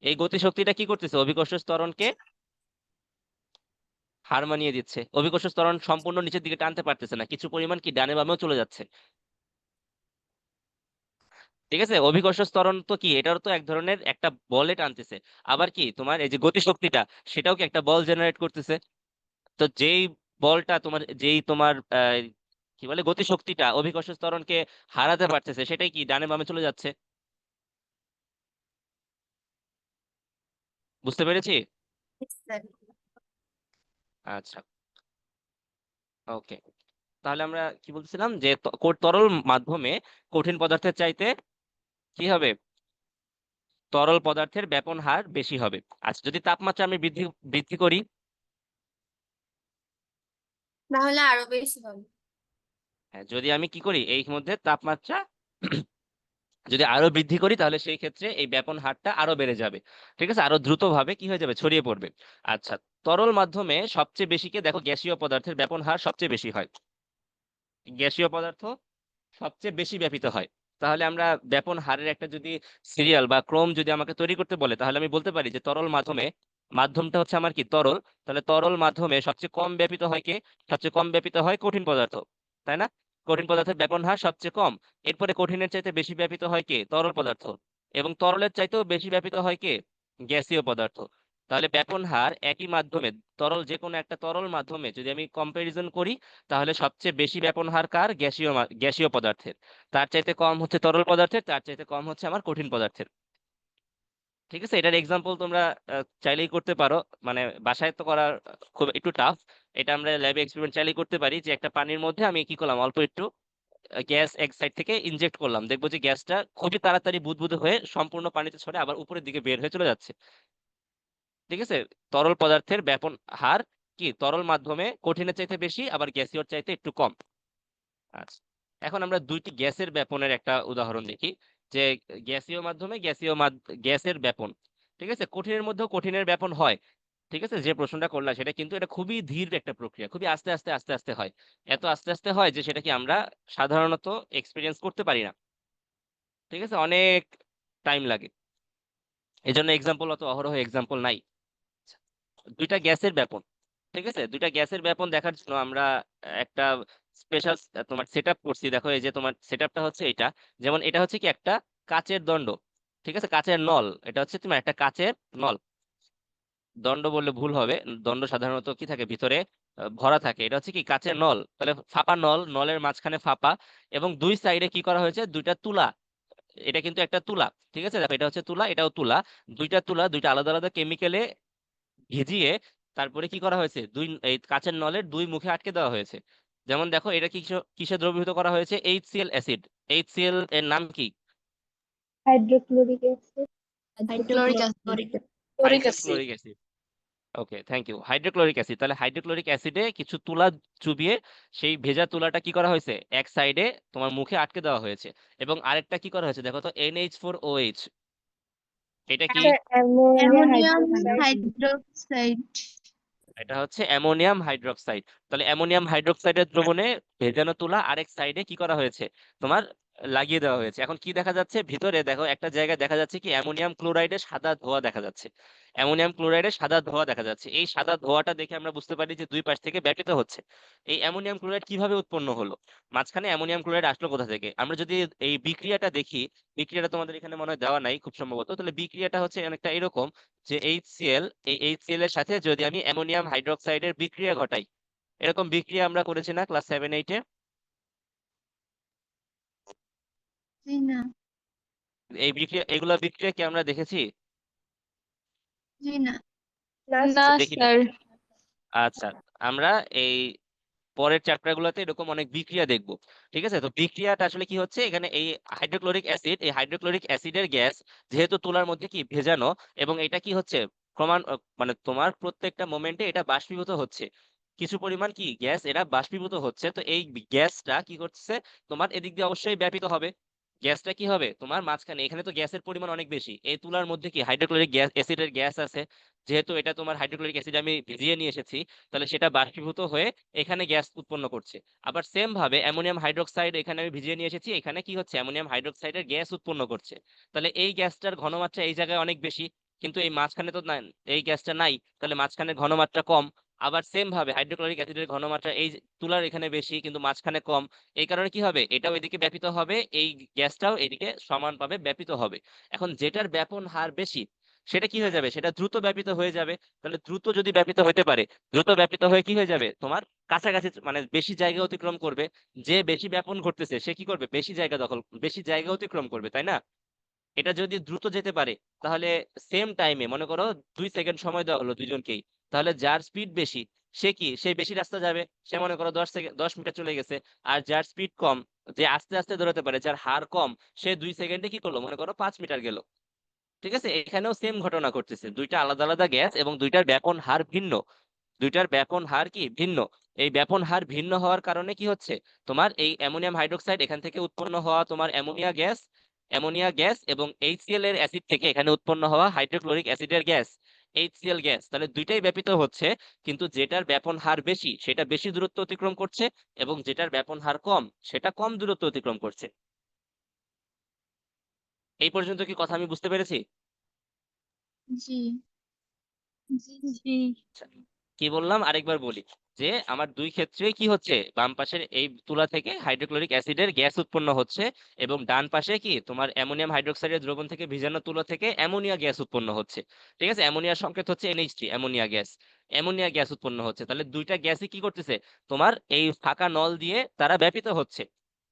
এই গতিশক্তিটা কি করতেছে অভিকর্ষ ত্বরণকে হার মানিয়ে দিচ্ছে, অভিকর্ষ ত্বরণ সম্পূর্ণ নিচের দিকে টানতে পারতেছে না, কিছু পরিমাণ কি ডানে বামেও চলে যাচ্ছে। ঠিক আছে, অভিকর্ষ ত্বরণ তো কি এটার তো এক ধরনের একটা বলে টানতেছে, আবার কি তোমার এই যে গতিশক্তিটা সেটাও কি একটা বল জেনারেট করতেছে। তো যেই তোমার কি বলে গতিশক্তিটা অভিকর্ষ ত্বরণকে হারাতে পারতেছে, সেটাই কি ডানে বামে চলে যাচ্ছে। বুঝতে পেরেছি? স্যার আচ্ছা, ওকে। তাহলে আমরা কি বলছিলাম যে তরল মাধ্যমে কঠিন পদার্থের চাইতে কি হবে তরল পদার্থের ব্যাপন হার বেশি হবে। আচ্ছা, যদি তাপমাত্রা আমি বৃদ্ধি বৃদ্ধি করি, তাহলে আরো বেশি হবে। হ্যাঁ, যদি আমি কি করি এই মধ্যে তাপমাত্রা যদি আরো বৃদ্ধি করি তাহলে সেই ক্ষেত্রে এই ব্যাপন হারটা আরো বেড়ে যাবে। ঠিক আছে, আরো দ্রুত ভাবে কি হয়ে যাবে ছড়িয়ে পড়বে। আচ্ছা, তরল মাধ্যমে সবচেয়ে বেশি কে দেখো গ্যাসীয় পদার্থের ব্যাপন হার সবচেয়ে বেশি হয়, গ্যাসীয় পদার্থ সবচেয়ে বেশি ব্যাপিত হয়। তাহলে আমরা ব্যাপন হারের একটা যদি সিরিয়াল বা ক্রম যদি আমাকে তৈরি করতে বলে, তাহলে আমি বলতে পারি যে তরল মাধ্যমে মাধ্যমটা হচ্ছে আমার কি তরল, তাহলে তরল মাধ্যমে সবচেয়ে কম ব্যাপিত হয় কে? সবচেয়ে কম ব্যাপিত হয় কঠিন পদার্থ, তাই না? কঠিন পদার্থের ব্যাপন হার সবচেয়ে কম। এরপরে কঠিনের চাইতে বেশি ব্যাপিত হয় কে? তরল পদার্থ। এবং তরলের চাইতেও বেশি ব্যাপিত হয় কে? গ্যাসীয় পদার্থ। তাহলে ব্যাপন হার একই মাধ্যমে, তরল যে কোনো একটা তরল মাধ্যমে যদি আমি কম্পারিজন করি, তাহলে সবচেয়ে বেশি ব্যাপন হার কার? গ্যাসীয় পদার্থের। তার চাইতে কম হচ্ছে তরল পদার্থের, তার চাইতে কম হচ্ছে আমার কঠিন পদার্থের। ঠিক আছে, এটার এক্সাম্পল তোমরা চাইলেই করতে পারো, মানে বাসায় তো করা খুব একটু টাফ। এটা আমরা ল্যাবে এক্সপেরিমেন্ট চাইলেই করতে পারি, যে একটা পানির মধ্যে আমি কি করলাম, অল্প একটু গ্যাস এক সাইড থেকে ইনজেক্ট করলাম, দেখবো যে গ্যাসটা খুবই তাড়াতাড়ি বুদবুদ হয়ে সম্পূর্ণ পানিতে ছড়ে আবার উপরের দিকে বের হয়ে চলে যাচ্ছে। ঠিক আছে, তরল পদার্থের ব্যাপন হার কি তরল মাধ্যমে কঠিনের চাইতে বেশি, আবার গ্যাসীয়র চাইতে একটু কম। আচ্ছা, এখন আমরা দুইটি গ্যাসের ব্যাপনের একটা উদাহরণ দেখি, যে গ্যাসীয় মাধ্যমে গ্যাসের ব্যাপন। ঠিক আছে, কঠিনের মধ্যেও কঠিনের ব্যাপন হয়। ঠিক আছে, যে প্রশ্নটা করলাম সেটা কিন্তু এটা খুবই ধীর একটা প্রক্রিয়া, খুবই আস্তে আস্তে আস্তে আস্তে হয়। এত আস্তে আস্তে হয় যে সেটা কি আমরা সাধারণত এক্সপিরিয়েন্স করতে পারি না। ঠিক আছে, অনেক টাইম লাগে, এই জন্য এক্সাম্পল অত অহরহ এক্সাম্পল নাই। দুইটা গ্যাসের ব্যাপন, ঠিক আছে, দুইটা গ্যাসের ব্যাপন দেখার জন্য আমরা একটা স্পেশাল তোমার সেটআপ করছি। দেখো এই যে তোমার সেটআপটা হচ্ছে এটা, যেমন এটা হচ্ছে কি একটা কাচের দণ্ড, ঠিক আছে, কাচের নল, এটা হচ্ছে তোমার একটা কাচের নল। দণ্ড বললে ভুল হবে, দণ্ড সাধারণত কি থাকে ভিতরে ভরা থাকে, এটা হচ্ছে কি কাচের নল। তাহলে ফাঁপা নল, নলের মাঝখানে ফাঁপা, এবং দুই সাইডে কি করা হয়েছে? দুইটা তুলা। এটা কিন্তু একটা তুলা, ঠিক আছে, দেখো এটা হচ্ছে তুলা, এটাও তুলা। দুইটা তুলা দুইটা আলাদা আলাদা কেমিক্যালে ভিজিয়ে তারপরে কি করা হয়েছে? এই কাচের নলের দুই মুখে আটকে দেওয়া হয়েছে। যেমন দেখো এটা কিসে দ্রবীভূত করা হয়েছে? HCl acid. HCl এর নাম কি? Hydrochloric acid. Chloric acid. Chloric acid. Hydrochloric acid. Okay, thank you. Hydrochloric acid. তাহলে হাইড্রোক্লোরিক অ্যাসিডে কিছু তুলা চুবিয়ে সেই ভেজা তুলাটা কি করা হয়েছে? এক সাইডে তোমার মুখে আটকে দেওয়া হয়েছে। এবং আরেকটা কি করা হয়েছে? দেখো তো, NH4OH, এটা কি? Ammonium hydroxide. এটা হচ্ছে অ্যামোনিয়াম হাইড্রোক্সাইড। তাহলে অ্যামোনিয়াম হাইড্রোক্সাইডের দ্রবণে ভেজানো তুলা আরেক সাইডে কি করা হয়েছে? তোমার লাগিয়ে দেওয়া হয়েছে। এখন কি দেখা যাচ্ছে ভিতরে? দেখো একটা জায়গায় দেখা যাচ্ছে কি অ্যামোনিয়াম ক্লোরাইডের সাদা ধোঁয়া দেখা যাচ্ছে। অ্যামোনিয়াম ক্লোরাইডের সাদা ধোঁয়া দেখা যাচ্ছে। এই সাদা ধোঁয়াটা দেখে আমরা বুঝতে পারি যে দুই পাশ থেকে ব্যাপিত হচ্ছে। এই অ্যামোনিয়াম ক্লোরাইড কিভাবে উৎপন্ন হলো? মাঝখানে অ্যামোনিয়াম ক্লোরাইড আসলো কোথা থেকে? আমরা যদি এই বিক্রিয়াটা দেখি, বিক্রিয়াটা তোমাদের এখানে মনে হয় দেওয়া নাই খুব সম্ভবত। তাহলে বিক্রিয়াটা হচ্ছে অনেকটা এরকম, যে HCl, এই HCl এর সাথে যদি আমি অ্যামোনিয়াম হাইড্রোক্সাইডের বিক্রিয়া ঘটাই, এরকম বিক্রিয়া আমরা করেছি না ক্লাস 7-8-এ? জি না। এই বিক্রিয়া বিক্রিয়া কি আমরা দেখেছি? জি না। আচ্ছা, দেখি না। আচ্ছা, আমরা এই পরের চ্যাপ্টার গুলোতে এরকম অনেক বিক্রিয়া দেখব। ঠিক আছে, তো বিক্রিয়াটা আসলে কি হচ্ছে এখানে? এই হাইড্রোক্লোরিক অ্যাসিড, এই হাইড্রোক্লোরিক অ্যাসিডের গ্যাস যেহেতু তুলার মধ্যে কি ভেজানো, এবং এটা কি হচ্ছে মানে তোমার প্রত্যেকটা মোমেন্টে এটা বাষ্পীভূত হচ্ছে, কিছু পরিমাণ কি গ্যাস এটা বাষ্পীভূত হচ্ছে। তো এই গ্যাসটা কি করছে? তোমার এদিক দিয়ে অবশ্যই ব্যাপিত হবে। গ্যাসটা কি হবে তোমার মাঝখানে? এখানে তো গ্যাসের পরিমাণ অনেক বেশি, এই তুলার মধ্যে কি হাইড্রোক্লোরিক অ্যাসিডের গ্যাস আছে। যেহেতু এটা তোমার হাইড্রোক্লোরিক অ্যাসিড আমি ভিজিয়ে নিয়ে এসেছি, তাহলে সেটা বাষ্পীভূত হয়ে এখানে গ্যাস উৎপন্ন করছে। আবার সেম ভাবে অ্যামোনিয়াম হাইড্রোক্সাইড এখানে আমি ভিজিয়ে নিয়ে এসেছি, এখানে কি হচ্ছে? অ্যামোনিয়াম হাইড্রোক্সাইডের গ্যাস উৎপন্ন করছে। তাহলে এই গ্যাসটার ঘনমাত্রা এই জায়গায় অনেক বেশি, কিন্তু এই মাঝখানে তো এই গ্যাসটা নাই, তাহলে মাঝখানে ঘনমাত্রা কম। আবার সেম ভাবে হাইড্রোক্লোরিক অ্যাসিডের ঘনমাত্রা এই তুলার এখানে বেশি, কিন্তু মাঝখানে কম। এই কারণে কি হবে? এটাও এদিকে ব্যাপিত হবে, এই গ্যাসটাও এদিকে সমানভাবে ব্যাপিত হবে। এখন যেটার ব্যাপন হার বেশি সেটা কি হয়ে যাবে? সেটা দ্রুত ব্যাপিত হয়ে যাবে। তাহলে দ্রুত যদি ব্যাপিত হতে পারে, দ্রুত ব্যাপিত হয়ে কি হয়ে যাবে? তোমার কাছাকাছি, মানে বেশি জায়গা অতিক্রম করবে। যে বেশি ব্যাপন ঘটতেছে সে কি করবে? বেশি জায়গা অতিক্রম করবে, তাই না? এটা যদি দ্রুত যেতে পারে, তাহলে সেম টাইমে মনে করো 2 সেকেন্ড সময় দেওয়া হলো দুইজনকেই, তাহলে যার স্পিড বেশি সে বেশি রাস্তা যাবে, সে মনে করো 10 মিটার চলে গেছে। আর যার স্পিড কম, যে আস্তে আস্তে দৌড়াতে পারে, যার হার কম, সে 2 সেকেন্ডে কি করলো? মনে করো 5 মিটার গেল। ঠিক আছে, এখানেও সেম ঘটনা ঘটতেছে, দুইটা আলাদা আলাদা গ্যাস এবং দুইটার ব্যাপন হার ভিন্ন। দুইটার ব্যাপন হার কি ভিন্ন? এই ব্যাপন হার ভিন্ন হওয়ার কারণে কি হচ্ছে? তোমার এই অ্যামোনিয়াম হাইড্রোক্সাইড এখান থেকে উৎপন্ন হওয়া তোমার অ্যামোনিয়া গ্যাস এবং HCl এর অ্যাসিড থেকে এখানে উৎপন্ন হওয়া হাইড্রোক্লোরিক অ্যাসিডের গ্যাস, HCl গ্যাস, তাহলে দুইটাই ব্যাপিত হচ্ছে, কিন্তু যেটার ব্যাপন হার বেশি সেটা বেশি দূরত্ব অতিক্রম করছে, এবং যেটার ব্যাপন হার কম সেটা কম দূরত্ব অতিক্রম করছে। এই পর্যন্ত কি কথা আমি বুঝতে পেরেছি? জি। জি। আচ্ছা, কি বললাম আরেকবার বলি, যে আমার দুই ক্ষেত্রে কি হচ্ছে, বাম পাশের এই তুলা থেকে হাইড্রোক্লোরিক অ্যাসিডের গ্যাস উৎপন্ন হচ্ছে, এবং ডান পাশে কি তোমার অ্যামোনিয়াম হাইড্রোক্সাইডের দ্রবণ থেকে ভিজানো তুলা থেকে অ্যামোনিয়া গ্যাস উৎপন্ন হচ্ছে। ঠিক আছে, অ্যামোনিয়ার সংকেত হচ্ছে NH3, ammonia gas. Ammonia gas উৎপন্ন হচ্ছে, তাহলে দুইটা গ্যাসই কি করতেছে, তোমার এই ফাঁকা নল দিয়ে তারা ব্যাপিত হচ্ছে,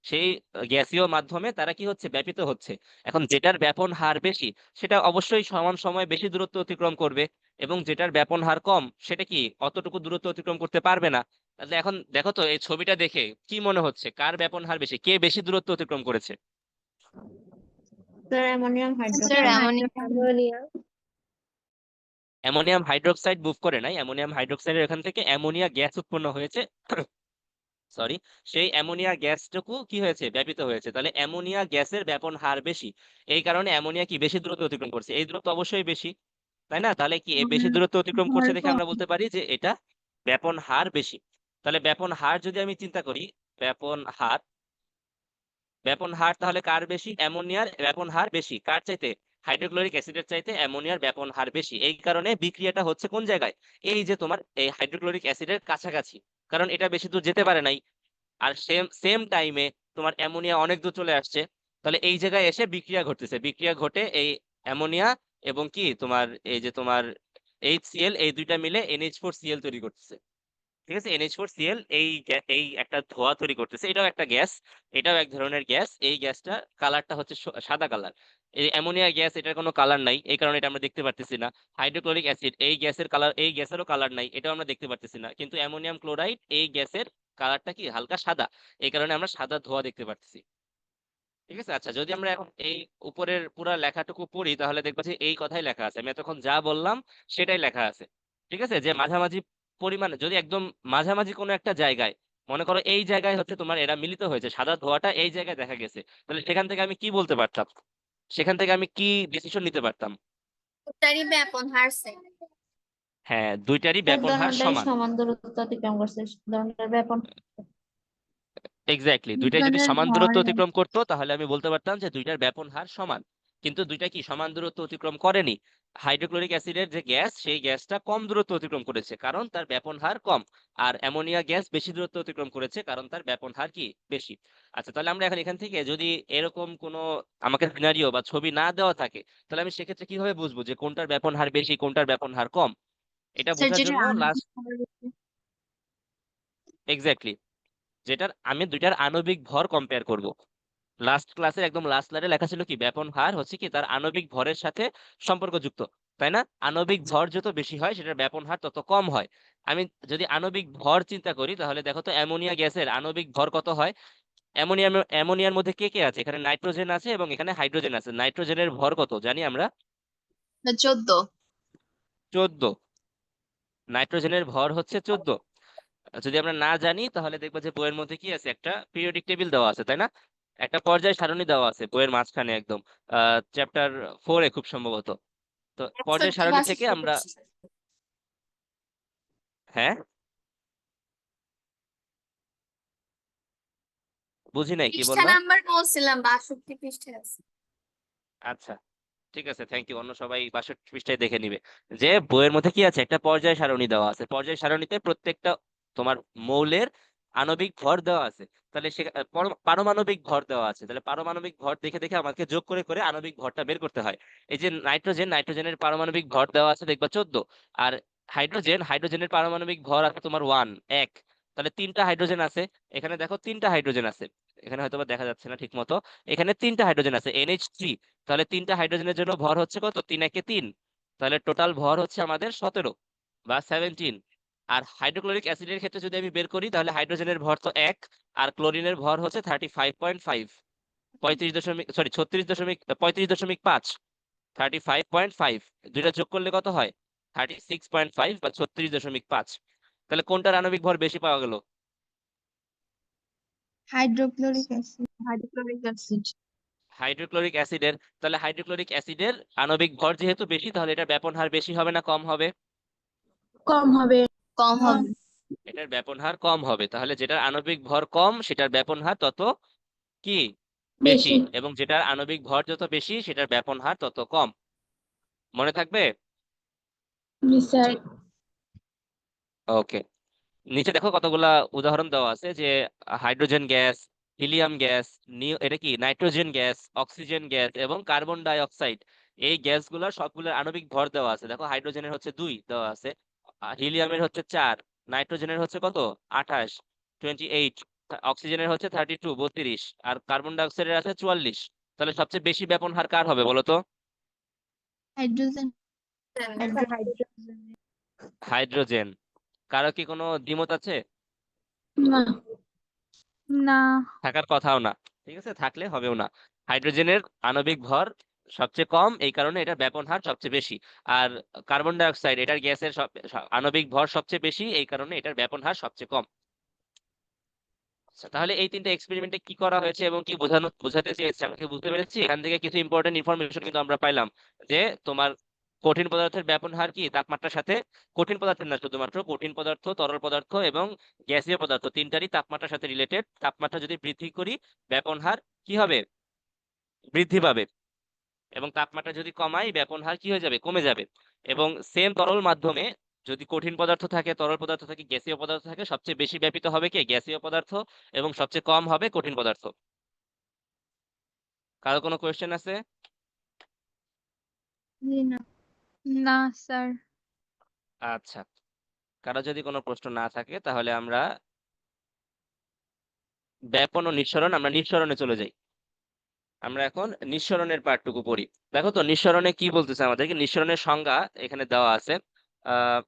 সেই গ্যাসীয় মাধ্যমে তারা কি হচ্ছে, ব্যাপিত হচ্ছে। এখন যেটার ব্যাপন হার বেশি সেটা অবশ্যই সমান সময় বেশি দূরত্ব অতিক্রম করবে, এবং যেটার ব্যাপন হার কম সেটা কি অতটুকু দূরত্ব অতিক্রম করতে পারবে না। তাহলে এখন দেখো তো এই ছবিটা দেখে কি মনে হচ্ছে, কার ব্যাপন হার বেশি, কে বেশি দূরত্ব অতিক্রম করেছে? Sir ammonium sir hydroxide. Ammonia. Ammonium hydroxide move করে নাই, অ্যামোনিয়াম হাইড্রোক্সাইডের এখান থেকে অ্যামোনিয়া গ্যাস উৎপন্ন হয়েছে। সরি, সেই অ্যামোনিয়া গ্যাসটুকু কি হয়েছে, ব্যাপিত হয়েছে, তাহলে অ্যামোনিয়া গ্যাসের ব্যাপন হার বেশি, এই কারণে অ্যামোনিয়া কি বেশি দূরত্ব অতিক্রম করছে, এই দূরত্ব অবশ্যই বেশি, তাই না? তাহলে কি এই বেশি দূরত্ব অতিক্রম করছে দেখে আমরা বলতে পারি যে এটা ব্যাপন হার বেশি। তাহলে ব্যাপন হার যদি আমি চিন্তা করি, ব্যাপন হার, ব্যাপন হার তাহলে কার বেশি, অ্যামোনিয়ার ব্যাপন হার বেশি কার চাইতে, হাইড্রোক্লোরিক অ্যাসিডের চাইতে অ্যামোনিয়ার ব্যাপন হার বেশি, এই কারণে বিক্রিয়াটা হচ্ছে কোন জায়গায়, এই যে তোমার এই হাইড্রোক্লোরিক অ্যাসিডের কাছাকাছি, কারণ এটা বেশি দূর যেতে পারে নাই, আর সেম সেম টাইমে তোমার অ্যামোনিয়া অনেক দূর চলে আসছে, তাহলে এই জায়গায় এসে বিক্রিয়া ঘটতেছে, বিক্রিয়া ঘটে এই অ্যামোনিয়া এবং কি তোমার এই যে তোমার HCl, এই দুইটা মিলে NH4Cl তৈরি করতেছে। ঠিক আছে, NH4Cl এই একটা ধোঁয়া তৈরি করতেছে, এটাও একটা গ্যাস, এটাও এক ধরনের গ্যাস, এই গ্যাসটা কালারটা হচ্ছে সাদা কালার। এই অ্যামোনিয়া গ্যাস, এটার কোনো কালার নাই, এই কারণে এটা আমরা দেখতে পারতেছি না। হাইড্রোক্লোরিক অ্যাসিড, এই গ্যাসের কালার, এই গ্যাসেরও কালার নাই, এটাও আমরা দেখতে পারতেছি না, কিন্তু অ্যামোনিয়াম ক্লোরাইড এই গ্যাসের কালারটা কি হালকা সাদা, এই কারণে আমরা সাদা ধোঁয়া দেখতে পারতেছি। ঠিক আছে, আচ্ছা যদি আমরা এখন এই উপরের পুরা লেখাটুকু পড়ি তাহলে দেখবো যে এই কথাই লেখা আছে, আমি এতক্ষণ যা বললাম সেটাই লেখা আছে। ঠিক আছে, যে মাঝামাঝি পরিমাণে যদি একদম মাঝামাঝি কোনো একটা জায়গায়, মনে করো এই জায়গায় হচ্ছে তোমার এরা মিলিত হয়েছে, সাদা ধোঁয়াটা এই জায়গায় দেখা গেছে, তাহলে সেখান থেকে আমি কি বলতে পারতাম, সেখান থেকে আমি কি ডিসিশন নিতে পারতাম? দুটারই ব্যাপন হার সেম। হ্যাঁ, দুইটারই স্যার ব্যাপন হার দোনোটাই সমান। সমান দূরত্ব অতিক্রম করছে, দোনোটার ব্যাপন এক্স্যাক্টলি, দুইটাই যদি দুজনের সমান দূরত্ব ভর অতিক্রম করতো তাহলে আমি বলতে পারতাম যে দুইটার ব্যাপন হার সমান, কিন্তু দুইটা কি সমান দূরত্ব অতিক্রম করেনি। হাইড্রোক্লোরিক অ্যাসিডের যে গ্যাস, সেই গ্যাসটা কম দূরত্ব অতিক্রম করেছে কারণ তার ব্যাপন হার কম, আর অ্যামোনিয়া গ্যাস বেশি দূরত্ব অতিক্রম করেছে কারণ তার ব্যাপন হার কি বেশি। আচ্ছা, তাহলে আমরা এখন এখান থেকে যদি এরকম কোনো আমাকে সিনারিও বা ছবি না দেওয়া থাকে, তাহলে আমি সেক্ষেত্রে কিভাবে বুঝবো যে কোনটার ব্যাপন হার বেশি কোনটার ব্যাপন হার কম? এটা স্যার বোঝার যেটা জন্য লাস্ট, এক্স্যাক্টলি, যেটার আমি দুইটার আণবিক ভর কম্পেয়ার করব। লাস্ট ক্লাসের একদম লাস্ট লাইনে লেখা ছিল কি, ব্যাপন হার হচ্ছে কি তার আণবিক ভরের সাথে সম্পর্কযুক্ত, তাই না? আণবিক ভর যত বেশি হয় সেটার ব্যাপন হার তত কম হয়। আমি যদি আণবিক ভর চিন্তা করি তাহলে দেখো তো অ্যামোনিয়া গ্যাসের আণবিক ভর কত হয়। অ্যামোনিয়ার মধ্যে কে কে আছে, এখানে নাইট্রোজেন আছে এবং এখানে হাইড্রোজেন আছে, নাইট্রোজেনের ভর কত জানি আমরা, 14। 14। নাইট্রোজেনের ভর হচ্ছে 14। যদি আমরা না জানি তাহলে দেখবো যে বইয়ের মধ্যে কি আছে, একটা পিরিয়ডিক টেবিল দেওয়া আছে, তাই না? একটা পর্যায় সারণী দেওয়া আছে বইয়ের মাঝখানে একদম, চ্যাপ্টার 4-এ খুব সম্ভবত। তো পর্যায় 61 সারণী বা থেকে 62 আমরা, হ্যাঁ বুঝি নাই কি পৃষ্ঠা বললা। নাম্বার বলছিলাম 62 পৃষ্ঠায় আছে। আচ্ছা, ঠিক আছে, থ্যাংক ইউ, অন্য সবাই 62 পৃষ্ঠায় দেখে নিবে। যে বইয়ের মধ্যে কি আছে, একটা পর্যায় সারণী দেওয়া আছে, পর্যায় সারণীতে প্রত্যেকটা তোমার মৌলের আণবিক ভর দেওয়া আছে, তাহলে সে পারমাণবিক ভর দেওয়া আছে, তাহলে পারমাণবিক ভর দেখে দেখে আমাকে যোগ করে করে আণবিক ভরটা বের করতে হয়। এই যে নাইট্রোজেনের পারমাণবিক ভর দেওয়া আছে দেখবা 14, আর হাইড্রোজেনের পারমাণবিক ভর আছে তোমার 1। তাহলে 3টা হাইড্রোজেন আছে, এখানে দেখো 3টা হাইড্রোজেন আছে, এখানে হয়তো বা দেখা যাচ্ছে না ঠিক মতো, এখানে 3টা হাইড্রোজেন আছে NH3, তাহলে 3টা হাইড্রোজেনের জন্য ভর হচ্ছে কত, 3 × 1 = 3, তাহলে টোটাল ভর হচ্ছে আমাদের 17 বা 17। আর হাইড্রোক্লোরিক অ্যাসিডের ক্ষেত্রে যদি আমি বের করি তাহলে হাইড্রোজেনের ভর তো 1, আর ক্লোরিনের ভর হচ্ছে 35.5, 35.5, 35.5, দুইটা যোগ করলে কত হয়, 36.5 বা 36.5। তাহলে কোনটার আণবিক ভর বেশি পাওয়া গেল? Hydrochloric acid. হাইড্রোক্লোরিক অ্যাসিডের। তাহলে হাইড্রোক্লোরিক অ্যাসিডের আণবিক ভর যেহেতু বেশি, তাহলে এটার ব্যাপন হার বেশি হবে না কম হবে? কম হবে। কম হবে। এটার ব্যাপন হার কম হবে, তাহলে যেটার আণবিক ভর কম সেটার ব্যাপন হার তত কি বেশি, বেশি। এবং যেটার আণবিক ভর যত বেশি সেটার ব্যাপন হার তত কম। মনে থাকবে? স্যার ওকে, নিচে দেখো কতগুলা উদাহরণ দেওয়া আছে যে হাইড্রোজেন গ্যাস, হিলিয়াম গ্যাস, এটা কি নাইট্রোজেন গ্যাস, অক্সিজেন গ্যাস এবং কার্বন ডাই অক্সাইড। এই গ্যাসগুলোর সবগুলোর আণবিক ভর দেওয়া আছে। দেখো হাইড্রোজেনের হচ্ছে 2 দেওয়া আছে, হিলিয়ামের হচ্ছে 4, নাইট্রোজেনের হচ্ছে কত 28 28, অক্সিজেনের হচ্ছে 32 আর কার্বন ডাই অক্সাইডের আছে 44। তাহলে সবচেয়ে বেশি ব্যাপন হার কার হবে বলো তো? হাইড্রোজেন। হাইড্রোজেন। কারো কি কোনো দ্বিমত আছে? না। না। থাকার কথাও না, ঠিক আছে, থাকলে হবেও না। হাইড্রোজেনের আণবিক ভর সবচেয়ে কম, এই কারণে এটার ব্যাপন হার সবচেয়ে বেশি। আর কার্বন ডাই অক্সাইড এটার গ্যাসের আণবিক ভর সবচেয়ে বেশি, এই কারণে এটার ব্যাপন হার সবচেয়ে কম। আচ্ছা, তাহলে এই তিনটা এক্সপেরিমেন্টে কি করা হয়েছে এবং কি বোঝাতে চেয়েছে আমাকে বুঝতে পেরেছি। এখান থেকে কিছু ইম্পর্টেন্ট ইনফরমেশন কিন্তু আমরা পাইলাম যে তোমার কঠিন পদার্থের ব্যাপন হার কি তাপমাত্রার সাথে, কঠিন পদার্থের না শুধুমাত্র, কঠিন পদার্থ, তরল পদার্থ এবং গ্যাসীয় পদার্থ তিনটারই তাপমাত্রার সাথে রিলেটেড। তাপমাত্রা যদি বৃদ্ধি করি ব্যাপন হার কি হবে? বৃদ্ধি পাবে। এবং তাপমাত্রা যদি কমাই ব্যাপন হার কি হয়ে যাবে? কমে যাবে। এবং সেম তরল মাধ্যমে যদি কঠিন পদার্থ থাকে, তরল পদার্থ থাকে, গ্যাসীয় পদার্থ থাকে, সবচেয়ে বেশি ব্যাপিত হবে কি? গ্যাসীয় পদার্থ, এবং সবচেয়ে কম হবে কঠিন পদার্থ। কারো কোনো কোয়েশ্চেন আছে? জি না। না স্যার। আচ্ছা, কারো যদি কোনো প্রশ্ন না থাকে তাহলে আমরা ব্যাপন ও নিঃসরণ, আমরা নিঃসরণে চলে যাই। আমরা এখন নিঃসরণের পার্টটুকু পড়ি। দেখো তো নিঃসরণে কি বলতেছে আমাদেরকে। নিঃসরণের সংজ্ঞা এখানে দেওয়া আছে। আহ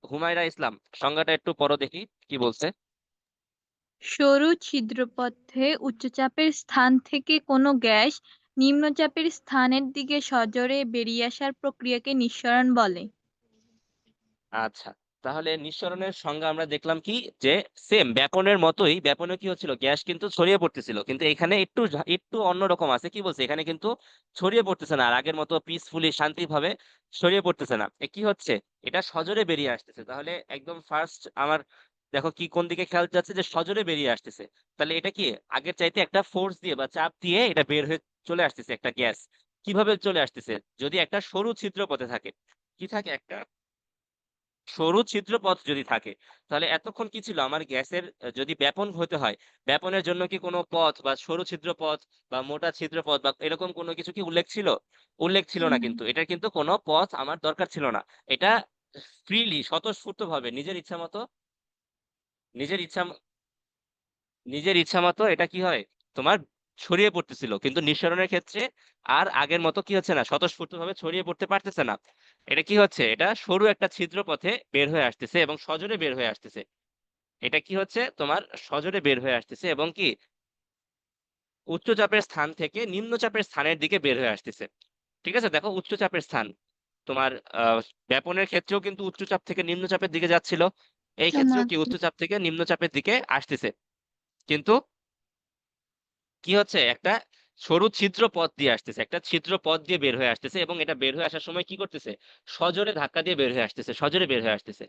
হুমায়রা ইসলাম, সংজ্ঞাটা একটু পড়ো দেখি কি বলছে। সরু ছিদ্রপথে উচ্চচাপের স্থান থেকে কোনো গ্যাস নিম্নচাপের স্থানের দিকে সজোরে বেরিয়ে আসার প্রক্রিয়াকে নিঃসরণ বলে। আচ্ছা, তাহলে নিঃসরণের সংজ্ঞা আমরা দেখলাম কি, যে সেম ব্যাপনের মতোই, ব্যাপনে কি হচ্ছিল, গ্যাস কিন্তু ছড়িয়ে পড়তেছিল, কিন্তু এখানে একটু অন্যরকম আছে। কি বলছে এখানে? কিন্তু ছড়িয়ে পড়তেছে না, আর আগের মতো পিসফুলি শান্তিভাবে ছড়িয়ে পড়তেছে না। কি হচ্ছে, এটা সজোরে বেরিয়ে আসতেছে। তাহলে একদম ফার্স্ট আমার দেখো কি কোন দিকে খেয়াল যাচ্ছে, যে সজোরে বেরিয়ে আসতেছে। তাহলে এটা কি আগের চাইতে একটা ফোর্স দিয়ে বা চাপ দিয়ে এটা বের হয়ে চলে আসতেছে একটা গ্যাস। কিভাবে চলে আসতেছে? যদি একটা সরু ছিদ্র পথে থাকে, কি থাকে, একটা সরু ছিদ্রপথ যদি থাকে, তাহলে এতক্ষণ কি ছিল আমার গ্যাসের, যদি ব্যাপন হতে হয়, ব্যাপনের জন্য কি কোনো পথ বা সরু ছিদ্রপথ বা মোটা ছিদ্রপথ বা এরকম কোনো কিছু কি উল্লেখ ছিল? উল্লেখ ছিল না, কিন্তু এটার কিন্তু কোনো পথ আমার দরকার ছিল না। এটা ফ্রিলি স্বতঃস্ফূর্ত ভাবে নিজের ইচ্ছা নিজের ইচ্ছা মতো এটা কি হয়, তোমার ছড়িয়ে পড়তেছিল। কিন্তু নিঃসরণের ক্ষেত্রে আর আগের মতো কি হচ্ছে না, স্বতঃস্ফূর্ত ভাবে ছড়িয়ে পড়তে পারতেছে না। এটা কি হচ্ছে, এটা সরু একটা ছিদ্র পথে বের হয়ে আসতেছে এবং সজোরে বের হয়ে আসতেছে। এটা কি হচ্ছে, তোমার সজোরে বের হয়ে আসতেছে এবং কি উচ্চচাপের স্থান থেকে নিম্নচাপের স্থানের দিকে বের হয়ে আসতেছে। ঠিক আছে, দেখো উচ্চচাপের স্থান তোমার ব্যাপনের ক্ষেত্রেও কিন্তু উচ্চচাপ থেকে নিম্নচাপের দিকে যাচ্ছিল, এই ক্ষেত্রেও কি উচ্চচাপ থেকে নিম্নচাপের দিকে আসতেছে। কিন্তু কি হচ্ছে, একটা সরু ছিদ্র পথ দিয়ে আসতেছে, একটা ছিদ্র পথ দিয়ে বের হয়ে আসতেছে, এবং এটা বের হয়ে আসার সময় কি করতেছে, সজোরে ধাক্কা দিয়ে বের হয়ে আসতেছে, সজোরে বের হয়ে আসতেছে।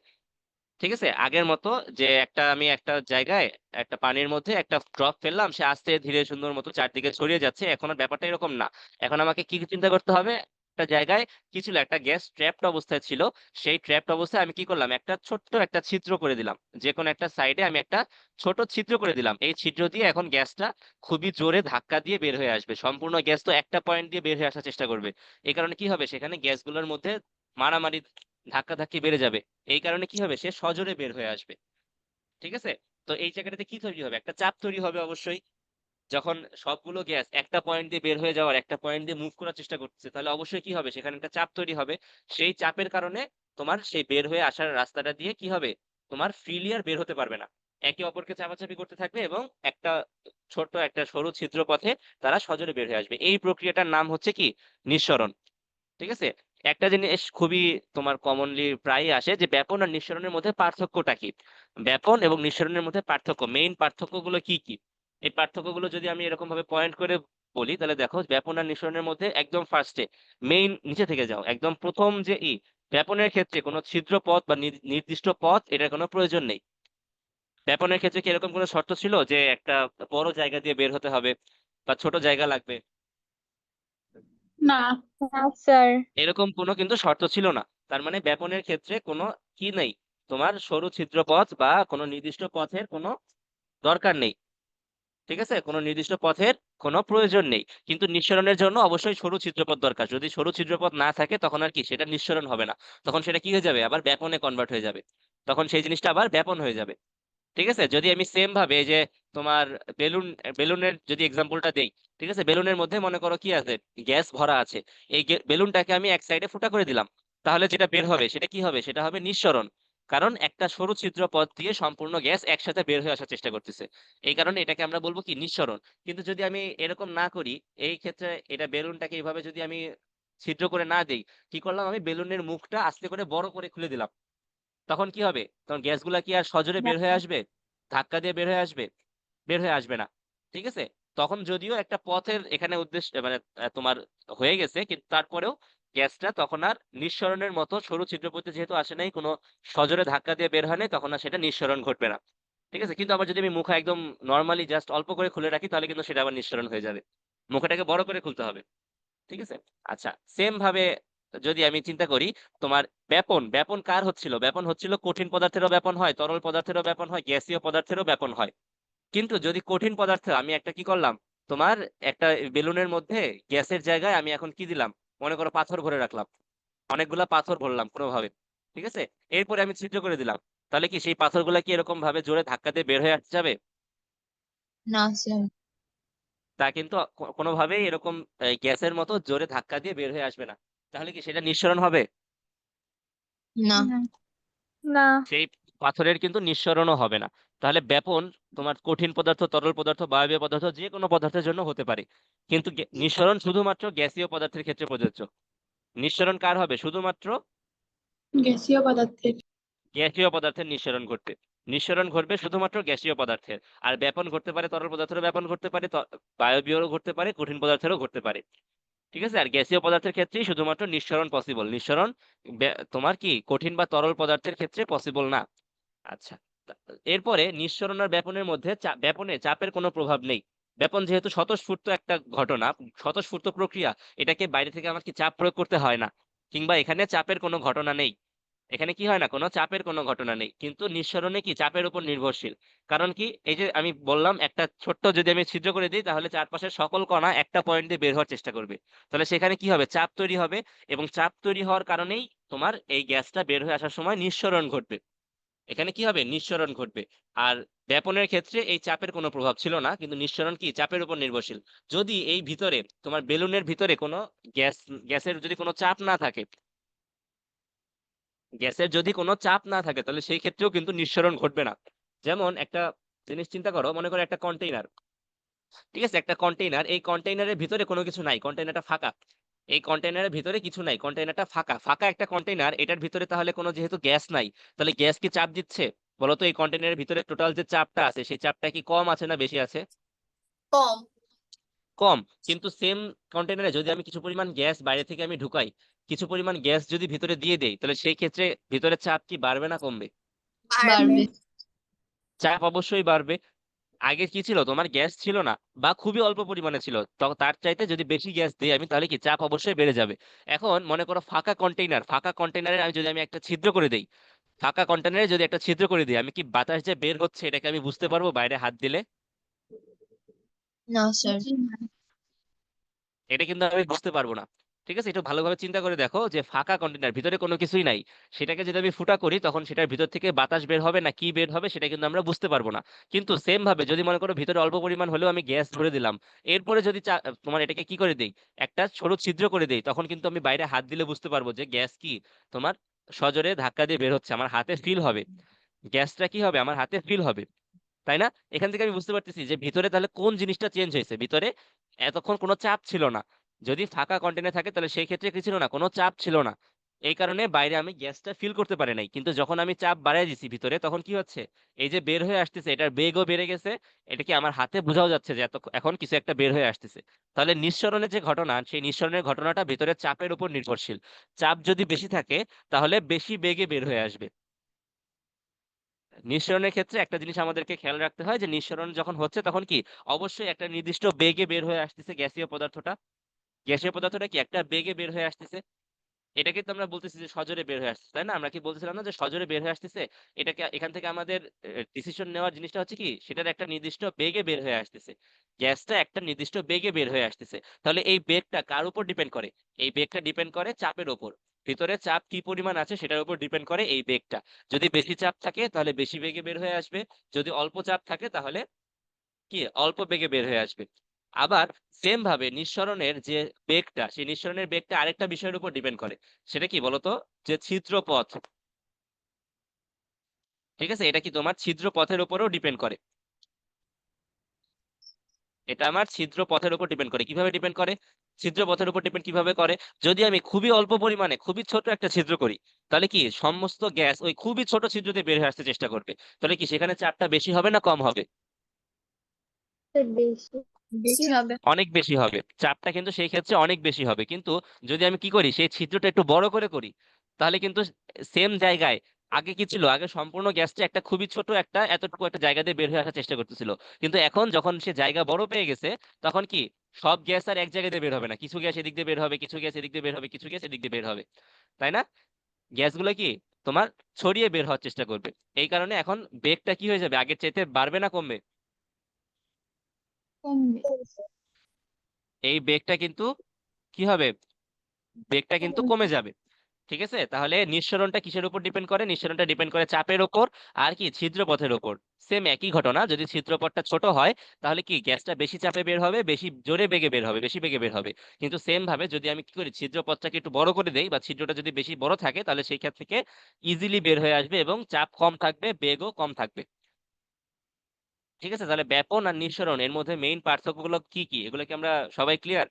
ঠিক আছে, আগের মতো যে আমি একটা জায়গায় একটা পানির মধ্যে একটা ড্রপ ফেললাম, সে আস্তে ধীরে সুন্দর মতো চারদিকে ছড়িয়ে যাচ্ছে, এখন আর ব্যাপারটা এরকম না। এখন আমাকে কি চিন্তা করতে হবে, একটা জায়গায় কি ছিল, একটা গ্যাস ট্র্যাপড অবস্থায় ছিল, সেই ট্র্যাপড অবস্থায় আমি কি করলাম, একটা ছোট্ট একটা ছিদ্র করে দিলাম, যে কোনো একটা সাইডে আমি একটা ছোট ছিদ্র করে দিলাম। এই ছিদ্র দিয়ে এখন গ্যাসটা খুবই জোরে ধাক্কা দিয়ে বের হয়ে আসবে। সম্পূর্ণ গ্যাস তো একটা পয়েন্ট দিয়ে বের হয়ে আসার চেষ্টা করবে। এই কারণে কি হবে, সেখানে গ্যাসগুলোর মধ্যে মারামারি, ধাক্কাধাক্কি বেড়ে যাবে। এই কারণে কি হবে, সে সজোরে বের হয়ে আসবে। ঠিক আছে, তো এই জায়গাটাতে কি তৈরি হবে, একটা চাপ তৈরি হবে অবশ্যই। যখন সবগুলো গ্যাস একটা পয়েন্ট দিয়ে বের হয়ে যাওয়ার, একটা পয়েন্ট দিয়ে মুভ করার চেষ্টা করতেছে, তাহলে অবশ্যই কি হবে, সেখানে একটা চাপ তৈরি হবে। সেই চাপের কারণে তোমার সেই বের হয়ে আসার রাস্তাটা দিয়ে কি হবে, তোমার ফ্রিলি আর বের হতে পারবে না। একে অপরকে চাপাচাপি করতে থাকবে এবং একটা ছোট্ট একটা সরু ছিদ্র পথে তারা সজোরে বের হয়ে আসবে। এই প্রক্রিয়াটার নাম হচ্ছে কি, নিঃসরণ। ঠিক আছে, একটা জিনিস খুবই তোমার কমনলি প্রায় আসে, যে ব্যাপন আর নিঃসরণের মধ্যে পার্থক্যটা কি। ব্যাপন এবং নিঃসরণের মধ্যে পার্থক্য, মেইন পার্থক্যগুলো কি কি, এই পার্থক্যগুলো যদি আমি এরকম ভাবে পয়েন্ট করে বলি, তাহলে দেখো ব্যাপন আর নিঃসরণের মধ্যে একদম ফার্স্টে, মেইন নিচে থেকে যাও, একদম প্রথম যে ব্যাপনের ক্ষেত্রে কোনো ছিদ্র পথ বা নির্দিষ্ট পথ এটার কোনো প্রয়োজন নেই। ব্যাপনের ক্ষেত্রে কি এরকম কোনো শর্ত ছিল যে একটা বড় জায়গা দিয়ে বের হতে হবে বা ছোট জায়গা লাগবে? না। না স্যার। এরকম কোনো কিন্তু শর্ত ছিল না। তার মানে ব্যাপনের ক্ষেত্রে কোনো কি নেই, তোমার সরু ছিদ্রপথ বা কোনো নির্দিষ্ট পথের কোনো দরকার নেই। ঠিক আছে, কোনো নির্দিষ্ট পথের কোনো প্রয়োজন নেই, কিন্তু নিঃসরণের জন্য অবশ্যই সরু ছিদ্রপথ দরকার। যদি সরু ছিদ্রপথ না থাকে তখন আর কি সেটা নিঃসরণ হবে না, তখন সেটা কি হয়ে যাবে, আবার ব্যাপনে কনভার্ট হয়ে যাবে, তখন সেই জিনিসটা আবার ব্যাপন হয়ে যাবে। ঠিক আছে, যদি আমি সেম ভাবে এই যে তোমার বেলুন বেলুনের যদি এক্সাম্পলটা দেই, ঠিক আছে, বেলুনের মধ্যে মনে করো কি আছে, গ্যাস ভরা আছে। এই বেলুনটাকে আমি এক সাইডে ফুটা করে দিলাম, তাহলে যেটা বের হবে সেটা কি হবে, সেটা হবে নিঃসরণ। কারণ একটা সরু ছিদ্র পথ দিয়ে সম্পূর্ণ গ্যাস একসাথে বের হয়ে আসার চেষ্টা করতেছে, এই কারণে এটাকে আমরা বলবো কি, নিঃসরণ। কিন্তু যদি আমি এরকম না করি, এই ক্ষেত্রে এটা বেলুনটাকে এইভাবে যদি আমি ছিদ্র করে না দেই, কি করলাম, আমি বেলুনের মুখটা আস্তে করে বড় করে খুলে দিলাম, তখন কি হবে, তখন গ্যাসগুলা কি আর সজোরে বের হয়ে আসবে, ধাক্কা দিয়ে বের হয়ে আসবে, বের হয়ে আসবে না। ঠিক আছে, তখন যদিও একটা পথের এখানে উদ্দেশ্য মানে তোমার হয়ে গেছে, কিন্তু তারপরেও গ্যাসটা তখন আর নিঃসরণের মতো সরু ছিদ্রপথে যেহেতু আসে নাই, কোনো সজোরে ধাক্কা দিয়ে বের হয় নাই, তখন আর সেটা নিঃসরণ ঘটবে না। ঠিক আছে, কিন্তু আবার যদি আমি মুখা একদম নর্মালি জাস্ট অল্প করে খুলে রাখি, তাহলে কিন্তু সেটা আবার নিঃসরণ হয়ে যাবে, মুখটাকে বড় করে খুলতে হবে। ঠিক আছে, আচ্ছা, সেম ভাবে যদি আমি চিন্তা করি, তোমার ব্যাপন, ব্যাপন কার হচ্ছিল, ব্যাপন হচ্ছিল কঠিন পদার্থেরও ব্যাপন হয়, তরল পদার্থেরও ব্যাপন হয়, গ্যাসীয় পদার্থেরও ব্যাপন হয়। কিন্তু যদি কঠিন পদার্থ, আমি একটা কি করলাম, তোমার একটা বেলুনের মধ্যে গ্যাসের জায়গায় আমি এখন কি দিলাম, মনে করো পাথর ভরে রাখলাম, অনেকগুলা পাথর ভরলাম কোনোভাবে। ঠিক আছে, এরপরে আমি ছিদ্র করে দিলাম, তাহলে কি সেই পাথরগুলা কি এরকম ভাবে জোরে ধাক্কা দিয়ে বের হয়ে আসতে যাবে? না স্যার। তা কিন্তু কোনোভাবেই এরকম গ্যাসের মতো জোরে ধাক্কা দিয়ে বের হয়ে আসবে না, তাহলে কি সেটা নিঃসরণ হবে? না। না। না। সেই পাথরের কিন্তু নিঃসরণও হবে না। তাহলে ব্যাপন তোমার কঠিন পদার্থ, তরল পদার্থ, বায়বীয় পদার্থ যে কোনো পদার্থের জন্য হতে পারে, কিন্তু নিঃসরণ শুধুমাত্র গ্যাসীয় পদার্থের ক্ষেত্রে প্রযোজ্য। নিঃসরণ কার হবে, শুধুমাত্র গ্যাসীয় পদার্থের। গ্যাসীয় পদার্থের নিঃসরণ ঘটবে, নিঃসরণ ঘটবে শুধুমাত্র গ্যাসীয় পদার্থের। আর ব্যাপন ঘটতে পারে তরল পদার্থেরও ব্যাপন ঘটতে পারে, বায়বীয়ও ঘটতে পারে, কঠিন পদার্থেরও ঘটতে পারে। ঠিক আছে, আর গ্যাসীয় পদার্থের ক্ষেত্রেই শুধুমাত্র নিঃসরণ পসিবল, নিঃসরণ তোমার কি কঠিন বা তরল পদার্থের ক্ষেত্রে পসিবল না। আচ্ছা, এরপরে নিঃসরণ আর ব্যাপনের মধ্যে ব্যাপনে চাপের কোনো প্রভাব নেই। ব্যাপন যেহেতু স্বতঃস্ফূর্ত একটা ঘটনা, স্বতঃস্ফূর্ত প্রক্রিয়া, এটাকে বাইরে থেকে আমার কি চাপ প্রয়োগ করতে হয় না, কিংবা এখানে চাপের কোনো ঘটনা নেই, এখানে কি হয় না, কোনো চাপের কোনো ঘটনা নেই। কিন্তু নিঃসরণে কি চাপের উপর নির্ভরশীল। কারণ কি, এই যে আমি বললাম একটা ছোট্ট যদি আমি ছিদ্র করে দিই, তাহলে চারপাশের সকল কণা একটা পয়েন্ট দিয়ে বের হওয়ার চেষ্টা করবে, তাহলে সেখানে কি হবে, চাপ তৈরি হবে, এবং চাপ তৈরি হওয়ার কারণেই তোমার এই গ্যাসটা বের হয়ে আসার সময় নিঃসরণ ঘটবে, এখানে কি হবে, নিঃসরণ ঘটবে। আর ব্যাপনের ক্ষেত্রে এই চাপের কোনো প্রভাব ছিল না, কিন্তু নিঃসরণ কি চাপের উপর নির্ভরশীল। যদি এই ভিতরে তোমার বেলুনের ভিতরে কোনো গ্যাসের যদি কোনো চাপ না থাকে, গ্যাসের যদি কোনো চাপ না থাকে, তাহলে সেই ক্ষেত্রেও কিন্তু নিঃসরণ ঘটবে না। যেমন একটা জিনিস চিন্তা করো, মনে করো একটা কন্টেইনার, ঠিক আছে, একটা কন্টেইনার, এই কন্টেইনারের ভিতরে কোনো কিছু নাই, কন্টেইনারটা ফাঁকা, এই কন্টেইনারের ভিতরে কিছু নাই, কন্টেইনারটা ফাঁকা, ফাঁকা একটা কন্টেইনার, এটার ভিতরে তাহলে কোনো যেহেতু গ্যাস নাই, তাহলে গ্যাস কি চাপ দিচ্ছে? বলতো এই কন্টেইনারের ভিতরে টোটাল যে চাপটা আছে, সেই চাপটা কি কম আছে না বেশি আছে? কম। কম। কিন্তু সেম কন্টেইনারে যদি আমি কিছু পরিমাণ গ্যাস বাইরে থেকে আমি ঢুকাই, কিছু পরিমাণ গ্যাস যদি ভিতরে দিয়ে দেই, তাহলে সেই ক্ষেত্রে ভিতরে চাপ কি বাড়বে না কমবে? বাড়বে। চাপ অবশ্যই বাড়বে। আগে কি ছিল, তোমার গ্যাস ছিল না, বা খুবই অল্প পরিমাণে ছিল, তার চাইতে যদি বেশি গ্যাস দিই আমি, তাহলে কি চাপ অবশ্যই বেড়ে যাবে। এখন মনে করো ফাঁকা কন্টেইনার, ফাঁকা কন্টেইনারে আমি যদি আমি একটা ছিদ্র করে দেই, ফাঁকা কন্টেইনারে যদি একটা ছিদ্র করে দিই, আমি কি বাতাস যে বের হচ্ছে এটাকে আমি বুঝতে পারবো বাইরে হাত দিলে? না স্যার। এটা কিন্তু আমি বুঝতে পারবো না। ঠিক আছে, একটু ভালোভাবে চিন্তা করে দেখো যে ফাঁকা কন্টেনার, ভিতরে কোনো কিছুই নাই, সেটাকে যদি আমি ফুটা করি, তখন সেটার ভিতর থেকে বাতাস বের হবে না কি বের হবে সেটা কিন্তু আমরা বুঝতে পারবো না। কিন্তু সেম ভাবে যদি মনে করো ভিতরে অল্প পরিমাণ হলেও আমি গ্যাস ভরে দিলাম, এরপরে যদি তোমার এটাকে কি করে দেই, একটা ছোট ছিদ্র করে দেই, তখন কিন্তু আমি বাইরে হাত দিলে বুঝতে পারবো যে গ্যাস কি তোমার সজোরে ধাক্কা দিয়ে বের হচ্ছে, আমার হাতে ফিল হবে, গ্যাসটা কি হবে, আমার হাতে ফিল হবে। তাই না? এখান থেকে আমি বুঝতে পারতেছি যে ভিতরে তাহলে কোন জিনিসটা চেঞ্জ হয়েছে, ভিতরে এতক্ষণ কোনো চাপ ছিল না। যদি ফাঁকা কন্টেনার থাকে তাহলে সেই ক্ষেত্রে কি ছিল না, কোনো চাপ ছিল না, এই কারণে বাইরে আমি গ্যাসটা ফিল করতে পারি নাই। কিন্তু যখন আমি চাপ বাড়াই দিছি ভিতরে, তখন কি হচ্ছে, এই যে বের হয়ে আসতেছে, এটার বেগও বেড়ে গেছে, এটা কি আমার হাতে বোঝাও যাচ্ছে যে এখন কিছু একটা বের হয়ে আসতেছে। তাহলে নিঃসরণের যে ঘটনা, সেই নিঃসরণের ঘটনাটা ভিতরে চাপের উপর নির্ভরশীল। চাপ যদি বেশি থাকে, তাহলে বেশি বেগে বের হয়ে আসবে। নিঃসরণের ক্ষেত্রে একটা জিনিস আমাদেরকে খেয়াল রাখতে হয় যে নিঃসরণ যখন হচ্ছে, তখন কি অবশ্যই একটা নির্দিষ্ট বেগে বের হয়ে আসতেছে গ্যাসীয় পদার্থটা, গ্যাসীয় পদার্থটা কি একটা বেগে বের হয়ে আসতেছে। এটা কিন্তু আমরা বলতেছি যে সজোরে বের হয়ে আসতেছে, তাই না? আমরা কি বলতেছিলাম না যে সজোরে বের হয়ে আসতেছে? এটাকে এখান থেকে আমাদের ডিসিশন নেওয়ার জিনিসটা হচ্ছে কি, সেটার একটা নির্দিষ্ট বেগে বের হয়ে আসতেছে। গ্যাসটা একটা নির্দিষ্ট বেগে বের হয়ে আসতেছে। তাহলে এই বেগটা কার উপর ডিপেন্ড করে? এই বেগটা ডিপেন্ড করে চাপের উপর। ভিতরে চাপ কি পরিমাণ আছে সেটার উপর ডিপেন্ড করে এই বেগটা। যদি বেশি চাপ থাকে তাহলে বেশি বেগে বের হয়ে আসবে, যদি অল্প চাপ থাকে তাহলে কি অল্প বেগে বের হয়ে আসবে। আবার সেম ভাবে নিঃসরণের যে বেগটা, সেই নিঃসরণের বেগটা আরেকটা বিষয়ের উপর ডিপেন্ড করে। সেটা কি বলতো? যে ছিদ্রপথ। ঠিক আছে, এটা কি তোমার ছিদ্র পথের উপরেও ডিপেন্ড করে। এটা আমার ছিদ্র পথের উপর ডিপেন্ড করে। কিভাবে ডিপেন্ড করে? ছিদ্র পথের উপর ডিপেন্ড কিভাবে করে? যদি আমি খুবই অল্প পরিমাণে খুবই ছোট একটা ছিদ্র করি, তাহলে কি সমস্ত গ্যাস ওই খুবই ছোট ছিদ্র দিয়ে বের হয়ে আসতে চেষ্টা করবে। তাহলে কি সেখানে চাপটা বেশি হবে না কম হবে? বেশি। বেশি হবে। অনেক বেশি হবে। চাপটা কিন্তু সেই ক্ষেত্রে অনেক বেশি হবে। কিন্তু যদি আমি কি করি, সেই ছিদ্রটা একটু বড় করে করি, তাহলে কিন্তু সেম জায়গায় আগে কি ছিল, আগে সম্পূর্ণ গ্যাসটা একটা খুবই ছোট একটা এতটুকু একটা জায়গা দিয়ে বের হয়ে আসার চেষ্টা করতেছিল। কিন্তু এখন যখন সে জায়গা বড় পেয়ে গেছে, তখন কি সব গ্যাস আর এক জায়গায় দিয়ে বের হবে না, কিছু গ্যাস এদিক দিয়ে বের হবে, কিছু গ্যাস এদিক দিয়ে বের হবে, কিছু গ্যাস এদিক দিয়ে বের হবে, তাই না? গ্যাসগুলো কি তোমার ছড়িয়ে বের হওয়ার চেষ্টা করবে। এই কারণে এখন বেগটা কি হয়ে যাবে, আগের চাইতে বাড়বে না কমবে? কমবে। এই বেগটা কিন্তু কি হবে, বেগটা কিন্তু কমে যাবে। ঠিক আছে, তাহলে নিঃসরণটা কিসের উপর ডিপেন্ড করে? নিঃসরণটা ডিপেন্ড করে চাপের উপর আর কি ছিদ্রপথের উপর। সেম একই ঘটনা, যদি ছিদ্রপথটা ছোট হয় তাহলে কি গ্যাসটা বেশি চাপে বের হবে, বেশি জোরে বেগে বের হবে, বেশি বেগে বের হবে। কিন্তু সেম ভাবে যদি আমি কি করি, ছিদ্রপথটাকে একটু বড় করে দেই বা ছিদ্রটা যদি বেশি বড় থাকে, তাহলে সেই ক্ষেত্রে থেকে ইজিলি বের হয়ে আসবে এবং চাপ কম থাকবে, বেগও কম থাকবে। ঠিক আছে, তাহলে ব্যাপন আর নিঃসরণ এর মধ্যে মেইন পার্থক্যগুলো কি কি, এগুলো কি আমরা সবাই ক্লিয়ার?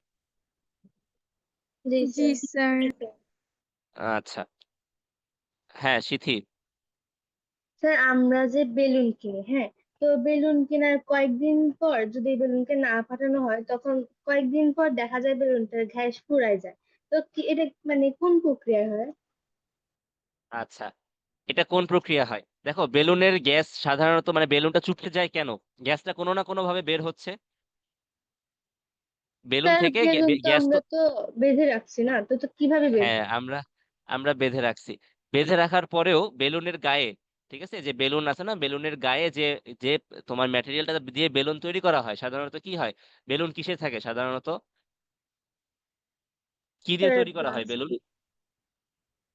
জি জি স্যার। স্যার। আচ্ছা, হ্যাঁ সিথি। স্যার আমরা যে বেলুন কিনি, হ্যাঁ, তো বেলুন কেনার কয়েকদিন পর যদি বেলুনকে না ফাটানো হয়, তখন কয়েকদিন পর দেখা যায় বেলুনটার গ্যাস ফুরায় যায়। তো কি এটা মানে কোন প্রক্রিয়া হয়? আচ্ছা, এটা কোন প্রক্রিয়া হয়? দেখো, বেলুনের গ্যাস সাধারণত মানে বেলুনটা চুপসে যায় কেন? গ্যাসটা কোনো না কোনো ভাবে বের হচ্ছে বেলুন স্যার থেকে। বেলুন তো গ্যাস তো, আমরা তো বেঁধে রাখছি না, তো তো কিভাবে বের হ্যাঁ, হবে? আমরা আমরা বেঁধে রাখছি। বেঁধে রাখার পরেও বেলুনের গায়ে, ঠিক আছে, যে বেলুন আছে না, বেলুনের গায়ে যে যে তোমার ম্যাটেরিয়ালটা দিয়ে বেলুন তৈরি করা হয়, সাধারণত কি হয়, বেলুন কিসে থাকে সাধারণত? কি দিয়ে স্যার তৈরি করা হয় বেলুন?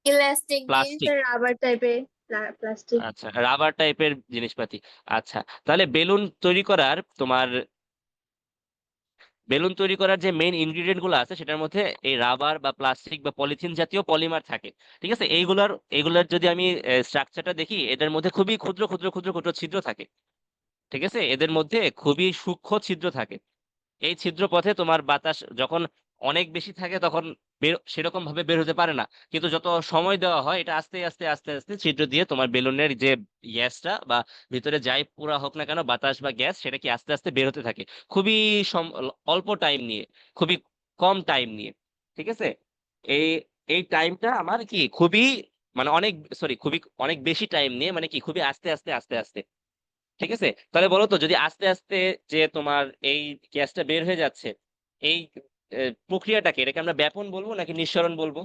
ইলাস্টিক দিয়ে। প্লাস্টিক। স্যার রাবার টাইপের প্লাস্টিক। আচ্ছা, রাবার টাইপের জিনিসপাতি। আচ্ছা, তাহলে বেলুন তৈরি করার যে মেইন ইনগ্রিডিয়েন্ট গুলো আছে, সেটার মধ্যে এই রাবার বা প্লাস্টিক বা পলিথিন জাতীয় পলিমার থাকে। ঠিক আছে, এইগুলার যদি আমি স্ট্রাকচারটা দেখি, এদের মধ্যে খুবই ক্ষুদ্র ক্ষুদ্র ক্ষুদ্র ক্ষুদ্র ছিদ্র থাকে। ঠিক আছে, এদের মধ্যে খুবই সূক্ষ্ম ছিদ্র থাকে। এই ছিদ্র পথে তোমার বাতাস যখন অনেক বেশি থাকে তখন সেরকম ভাবে বের হতে পারে না। কিন্তু যত সময় দেওয়া হয়, এটা আস্তে আস্তে আস্তে আস্তে ছিদ্র দিয়ে তোমার বেলুনের যে গ্যাসটা বা ভিতরে যাই পুরা হোক না কেন, বাতাস বা গ্যাস, সেটা কি আস্তে আস্তে বের হতে থাকে খুবই অল্প টাইম নিয়ে, খুবই কম টাইম নিয়ে। ঠিক আছে, এই এই টাইমটা আমার কি খুবই মানে অনেক, সরি, খুবই অনেক বেশি টাইম নিয়ে, মানে কি খুবই আস্তে আস্তে আস্তে আস্তে। ঠিক আছে, তাহলে বলো তো, যদি আস্তে আস্তে যে তোমার এই গ্যাসটা বের হয়ে যাচ্ছে, এই প্রক্রিয়াটাকে, এটাকে আমরা ব্যাপন বলবো নাকি নিঃসরণ বলবো?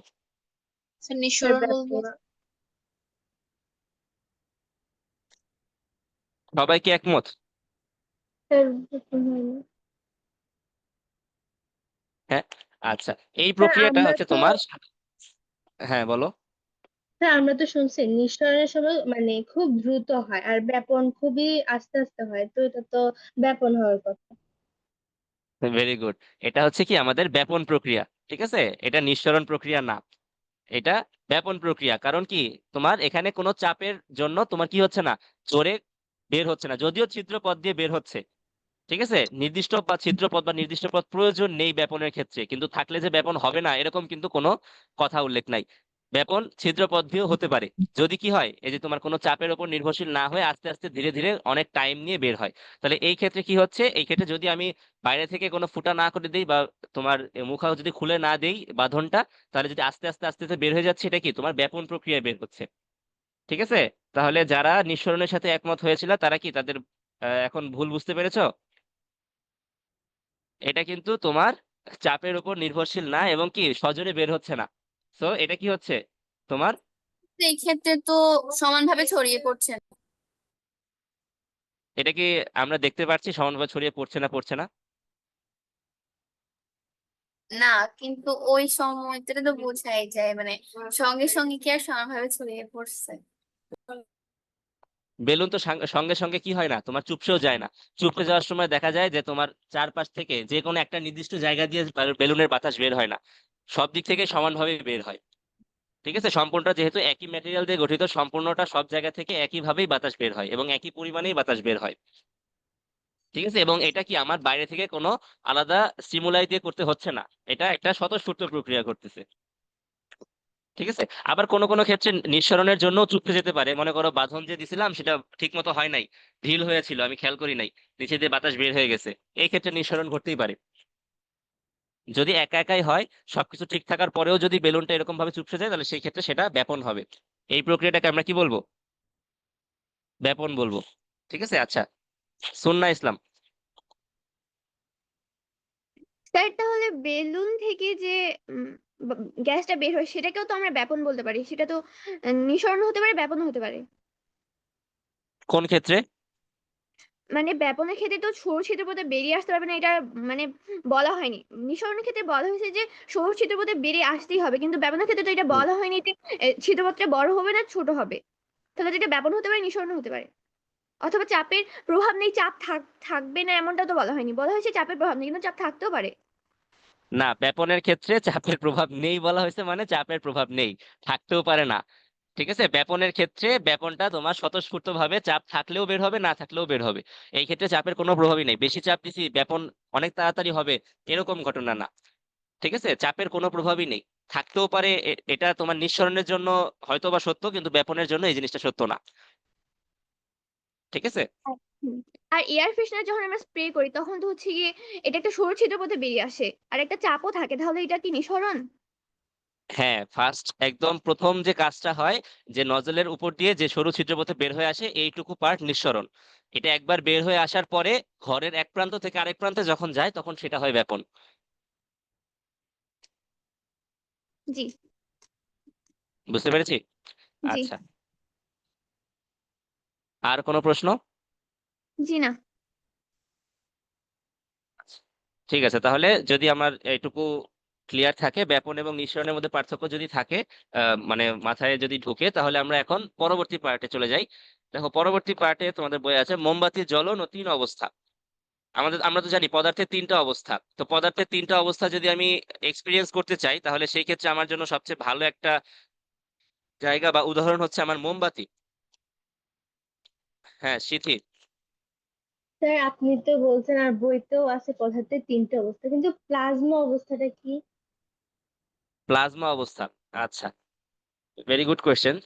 স্যার স্যার নিঃসরণ বলবো। সবাই কি একমত? স্যার হ্যাঁ, আচ্ছা, এই স্যার প্রক্রিয়াটা আমরা হচ্ছে তো তোমার, হ্যাঁ বলো। স্যার আমরা তো শুনছি নিঃসরণের সময় মানে খুব দ্রুত হয় আর ব্যাপন খুবই আস্তে আস্তে হয়, তো এটা তো ব্যাপন হওয়ার কথা। Very good. এটা হচ্ছে কি আমাদের ব্যাপন প্রক্রিয়া। ঠিক আছে, এটা নিঃসরণ প্রক্রিয়া না, এটা ব্যাপন প্রক্রিয়া। কারণ কি, তোমার এখানে কোনো চাপের জন্য তোমার কি হচ্ছে না, জোরে বের হচ্ছে না, যদিও ছিদ্র পথ দিয়ে বের হচ্ছে। ঠিক আছে, নির্দিষ্ট বা ছিদ্রপথ বা নির্দিষ্ট পথ প্রয়োজন নেই ব্যাপনের ক্ষেত্রে, কিন্তু থাকলে যে ব্যাপন হবে না এরকম কিন্তু কোনো কথা উল্লেখ নাই। ব্যাপন ছিদ্রপথ দিয়েও হতে পারে, যদি কি হয়, এই যে তোমার কোনো চাপের উপর নির্ভরশীল না হয়ে আস্তে আস্তে ধীরে ধীরে অনেক টাইম নিয়ে বের হয়। তাহলে এই ক্ষেত্রে কি হচ্ছে, এই ক্ষেত্রে যদি আমি বাইরে থেকে কোনো ফুটা না করে দিই বা তোমার মুখা যদি খুলে না দেই বাঁধনটা, তাহলে যদি আস্তে আস্তে আস্তে আস্তে বের হয়ে যাচ্ছে, এটা কি তোমার ব্যাপন প্রক্রিয়ায় বের হচ্ছে। ঠিক আছে, তাহলে যারা নিঃসরণের সাথে একমত হয়েছিল তারা কি তাদের এখন ভুল বুঝতে পেরেছো? এটা কিন্তু তোমার চাপের উপর নির্ভরশীল না এবং কি সজোরে বের হচ্ছে না। সো এটা কি হচ্ছে তোমার? এই ক্ষেত্রে তো সমানভাবে ছড়িয়ে পড়ছে না। এটা কি আমরা দেখতে পাচ্ছি সমানভাবে ছড়িয়ে পড়ছে না? না, কিন্তু ওই সময়টা তো বোঝাই যায়, মানে সঙ্গে সঙ্গে কি আর সমানভাবে ছড়িয়ে পড়ছে? বেলুন তো সঙ্গে সঙ্গে কি হয় না, তোমার চুপসেও যায় না। চুপসে যাওয়ার সময় দেখা যায় যে তোমার চারপাশ থেকে যে কোনো একটা নির্দিষ্ট জায়গা দিয়ে বেলুনের বাতাস বের হয় না, সব দিক থেকে সমানভাবে বের হয়। ঠিক আছে, সম্পূর্ণটা যেহেতু একই ম্যাটেরিয়াল দিয়ে গঠিত, সম্পূর্ণটা সব জায়গা থেকে একইভাবেই বাতাস বের হয় এবং একই পরিমাণেই বাতাস বের হয়। ঠিক আছে, এবং এটা কি আমার বাইরে থেকে কোনো আলাদা স্টিমুলাই দিয়ে করতে হচ্ছে না, এটা একটা স্বতঃস্ফূর্ত প্রক্রিয়া করতেছে। ঠিক আছে, আবার কোনো কোনো ক্ষেত্রে নিঃসরণের জন্য চুপসে যেতে পারে। মনে করো বাঁধন যে দিছিলাম সেটা ঠিক মতো হয় নাই, ঢিল হয়েছিল, আমি খেয়াল করি নাই, নিচে দিয়ে বাতাস বের হয়ে গেছে, এই ক্ষেত্রে নিঃসরণ ঘটতেই পারে। যদি একা একাই হয়, সবকিছু ঠিক থাকার পরেও যদি বেলুনটা এরকম ভাবে চুপসে যায়, তাহলে সেই ক্ষেত্রে সেটা ব্যাপন হবে। এই প্রক্রিয়াটাকে আমরা কি বলবো? ব্যাপন বলবো। ঠিক আছে, আচ্ছা, সুন্নাহ ইসলাম। স্যার তাহলে বেলুন থেকে যে গ্যাসটা বের হয় সেটাকেও তো আমরা ব্যাপন বলতে পারি, সেটা তো নিঃসরণ হতে পারে, ব্যাপন হতে পারে। কোন ক্ষেত্রে? মানে ব্যাপনের ক্ষেত্রে তো সরু ছিদ্রপথে বেরিয়ে আসতে পারবে না, এটা মানে বলা হয়নি। নিঃসরণের ক্ষেত্রে বলা হয়েছে যে সরু ছিদ্রপথে বেরিয়ে আসতেই হবে, কিন্তু ব্যাপনের ক্ষেত্রে তো এটা হুম। বলা হয়নি যে ছিদ্রপথটা বড় হবে না ছোট হবে। তাহলে যেটা ব্যাপন হতে পারে, নিঃসরণ হতে পারে। অথবা চাপের প্রভাব নেই, চাপ থাকবে না এমনটা তো বলা হয়নি, বলা হয়েছে চাপের প্রভাব নেই, কিন্তু চাপ থাকতেও পারে। না, ব্যাপনের ক্ষেত্রে চাপের প্রভাব নেই বলা হয়েছে, মানে চাপের প্রভাব নেই, থাকতেও পারে না। ঠিক আছে, ব্যাপনের ক্ষেত্রে ব্যাপনটা তোমার স্বতঃস্ফূর্ত ভাবে চাপ থাকলেও বের হবে, না থাকলেও বের হবে। এই ক্ষেত্রে চাপের কোনো প্রভাবই নেই, বেশি চাপ দিছি ব্যাপন অনেক তাড়াতাড়ি হবে এরকম ঘটনা না। ঠিক আছে, চাপের কোনো প্রভাবই নেই, থাকতেও পারে। এটা তোমার নিঃসরণের জন্য হয়তো বা সত্য, কিন্তু ব্যাপনের জন্য এই জিনিসটা সত্য না। ঠিক আছে। হুম। আর এয়ার ফ্রেশনার যখন আমরা স্প্রে করি তখন তো হচ্ছে গিয়ে এটা একটা সরু ছিদ্রপথে বেরিয়ে আসে আর একটা চাপও থাকে, তাহলে এটা কি নিঃসরণ? হ্যাঁ, ফার্স্ট একদম প্রথম যে কাজটা হয়, যে নজলের উপর দিয়ে যে সরু ছিদ্রপথে বের হয়ে আসে, এইটুকু পার্ট নিঃসরণ। এটা একবার বের হয়ে আসার পরে ঘরের এক প্রান্ত থেকে আরেক প্রান্তে যখন যায়, তখন সেটা হয় ব্যাপন। জি। বুঝতে পেরেছি। জি। আচ্ছা, আর কোনো প্রশ্ন? জি না। ঠিক আছে, তাহলে যদি আমার এইটুকু ক্লিয়ার থাকে, ব্যাপন এবং নিঃসরণের মধ্যে পার্থক্য যদি থাকে, মানে মাথায় যদি ঢুকে, তাহলে আমরা এখন পরবর্তী পার্টে চলে যাই। দেখো, পরবর্তী পার্টে তোমাদের বই আছে মোমবাতি জ্বলন ও তিন অবস্থা। আমরা তো জানি পদার্থের তিনটা অবস্থা, তো পদার্থের তিনটা অবস্থা যদি আমি এক্সপিরিয়েন্স করতে চাই, তাহলে সেই ক্ষেত্রে আমার জন্য সবচেয়ে ভালো একটা জায়গা বা উদাহরণ হচ্ছে আমার মোমবাতি। হ্যাঁ, সিথি। স্যার আপনি তো বলছেন আর বইতেও আছে পদার্থের তিনটে অবস্থা, কিন্তু প্লাজমা অবস্থাটা কি? প্লাজমা অবস্থা, আচ্ছা, ভেরি গুড কোয়েশ্চেন।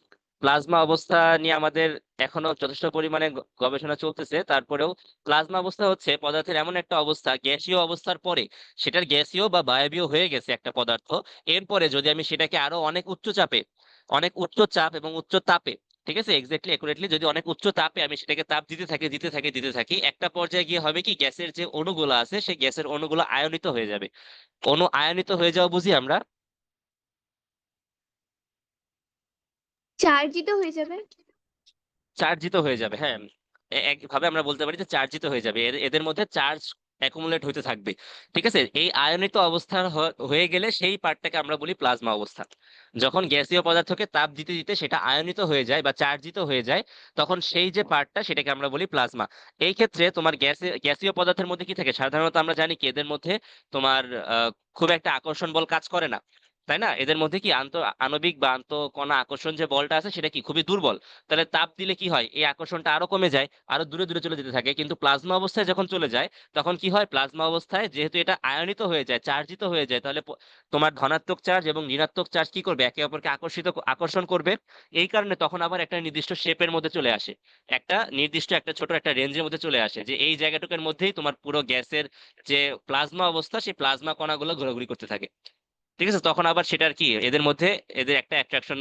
প্লাজমা অবস্থা নিয়ে আমাদের এখনো যথেষ্ট পরিমাণে গবেষণা চলতেছে। তারপরেও প্লাজমা অবস্থা হচ্ছে পদার্থের এমন একটা অবস্থা, গ্যাসীয় অবস্থার পরে সেটার গ্যাসীয় বা বায়বীয় হয়ে গেছে একটা পদার্থ, এরপরে যদি আমি সেটাকে আরো অনেক উচ্চ চাপে, অনেক উচ্চ চাপ এবং উচ্চ তাপে, ঠিক আছে, এক্স্যাক্টলি একুরেটলি, যদি অনেক উচ্চ তাপে আমি সেটাকে তাপ দিতে থাকি, একটা পর্যায়ে গিয়ে হবে কি, গ্যাসের যে অণুগুলো আছে সেই গ্যাসের অণুগুলো আয়নিত হয়ে যাবে। অণু আয়নিত হয়ে যাওয়া বুঝি আমরা? চার্জিত হয়ে যাবে। চার্জিত হয়ে যাবে, হ্যাঁ। একভাবে আমরা বলতে পারি যে চার্জিত হয়ে যাবে, এদের মধ্যে চার্জ অ্যাকুমুলেট হতে থাকবে। ঠিক আছে, এই আয়নিত অবস্থা হয়ে গেলে সেই পার্টটাকে আমরা বলি প্লাজমা অবস্থা। যখন গ্যাসীয় পদার্থকে তাপ দিতে দিতে সেটা আয়নিত হয়ে যায় বা চার্জিত হয়ে যায়, তখন সেই যে পার্টটা সেটাকে আমরা বলি প্লাজমা। এই ক্ষেত্রে তোমার গ্যাসীয় পদার্থের মধ্যে কি থাকে, সাধারণত আমরা জানি কি এদের মধ্যে তোমার খুব একটা আকর্ষণ বল কাজ করে না, তাই না? এদের মধ্যে কি আণবিক বা আন্তঃকণা আকর্ষণ যে বলটা আছে সেটা কি খুবই দুর্বল। তাহলে তাপ দিলে কি হয়, এই আকর্ষণটা আরো কমে যায়, আরো দূরে দূরে চলে যেতে থাকে। কিন্তু প্লাজমা অবস্থায় যখন চলে যায়, তখন কি হয়, প্লাজমা অবস্থায় যেহেতু এটা আয়নিত হয়ে যায়, চার্জিত হয়ে যায়, তাহলে তোমার ধনাত্মক চার্জ এবং ঋণাত্মক চার্জ কি করবে, একে অপরকে আকর্ষণ করবে। এই কারণে তখন আবার একটা নির্দিষ্ট শেপের মধ্যে চলে আসে, একটা নির্দিষ্ট একটা ছোট একটা রেঞ্জের মধ্যে চলে আসে, যে এই জায়গাটুকুর মধ্যেই তোমার পুরো গ্যাসের যে প্লাজমা অবস্থা, সেই প্লাজমা কণাগুলো ঘোরাঘুরি করতে থাকে। ঠিক আছে, তখন আবার সেটার কি এদের মধ্যে এদের একটা অ্যাট্রাকশন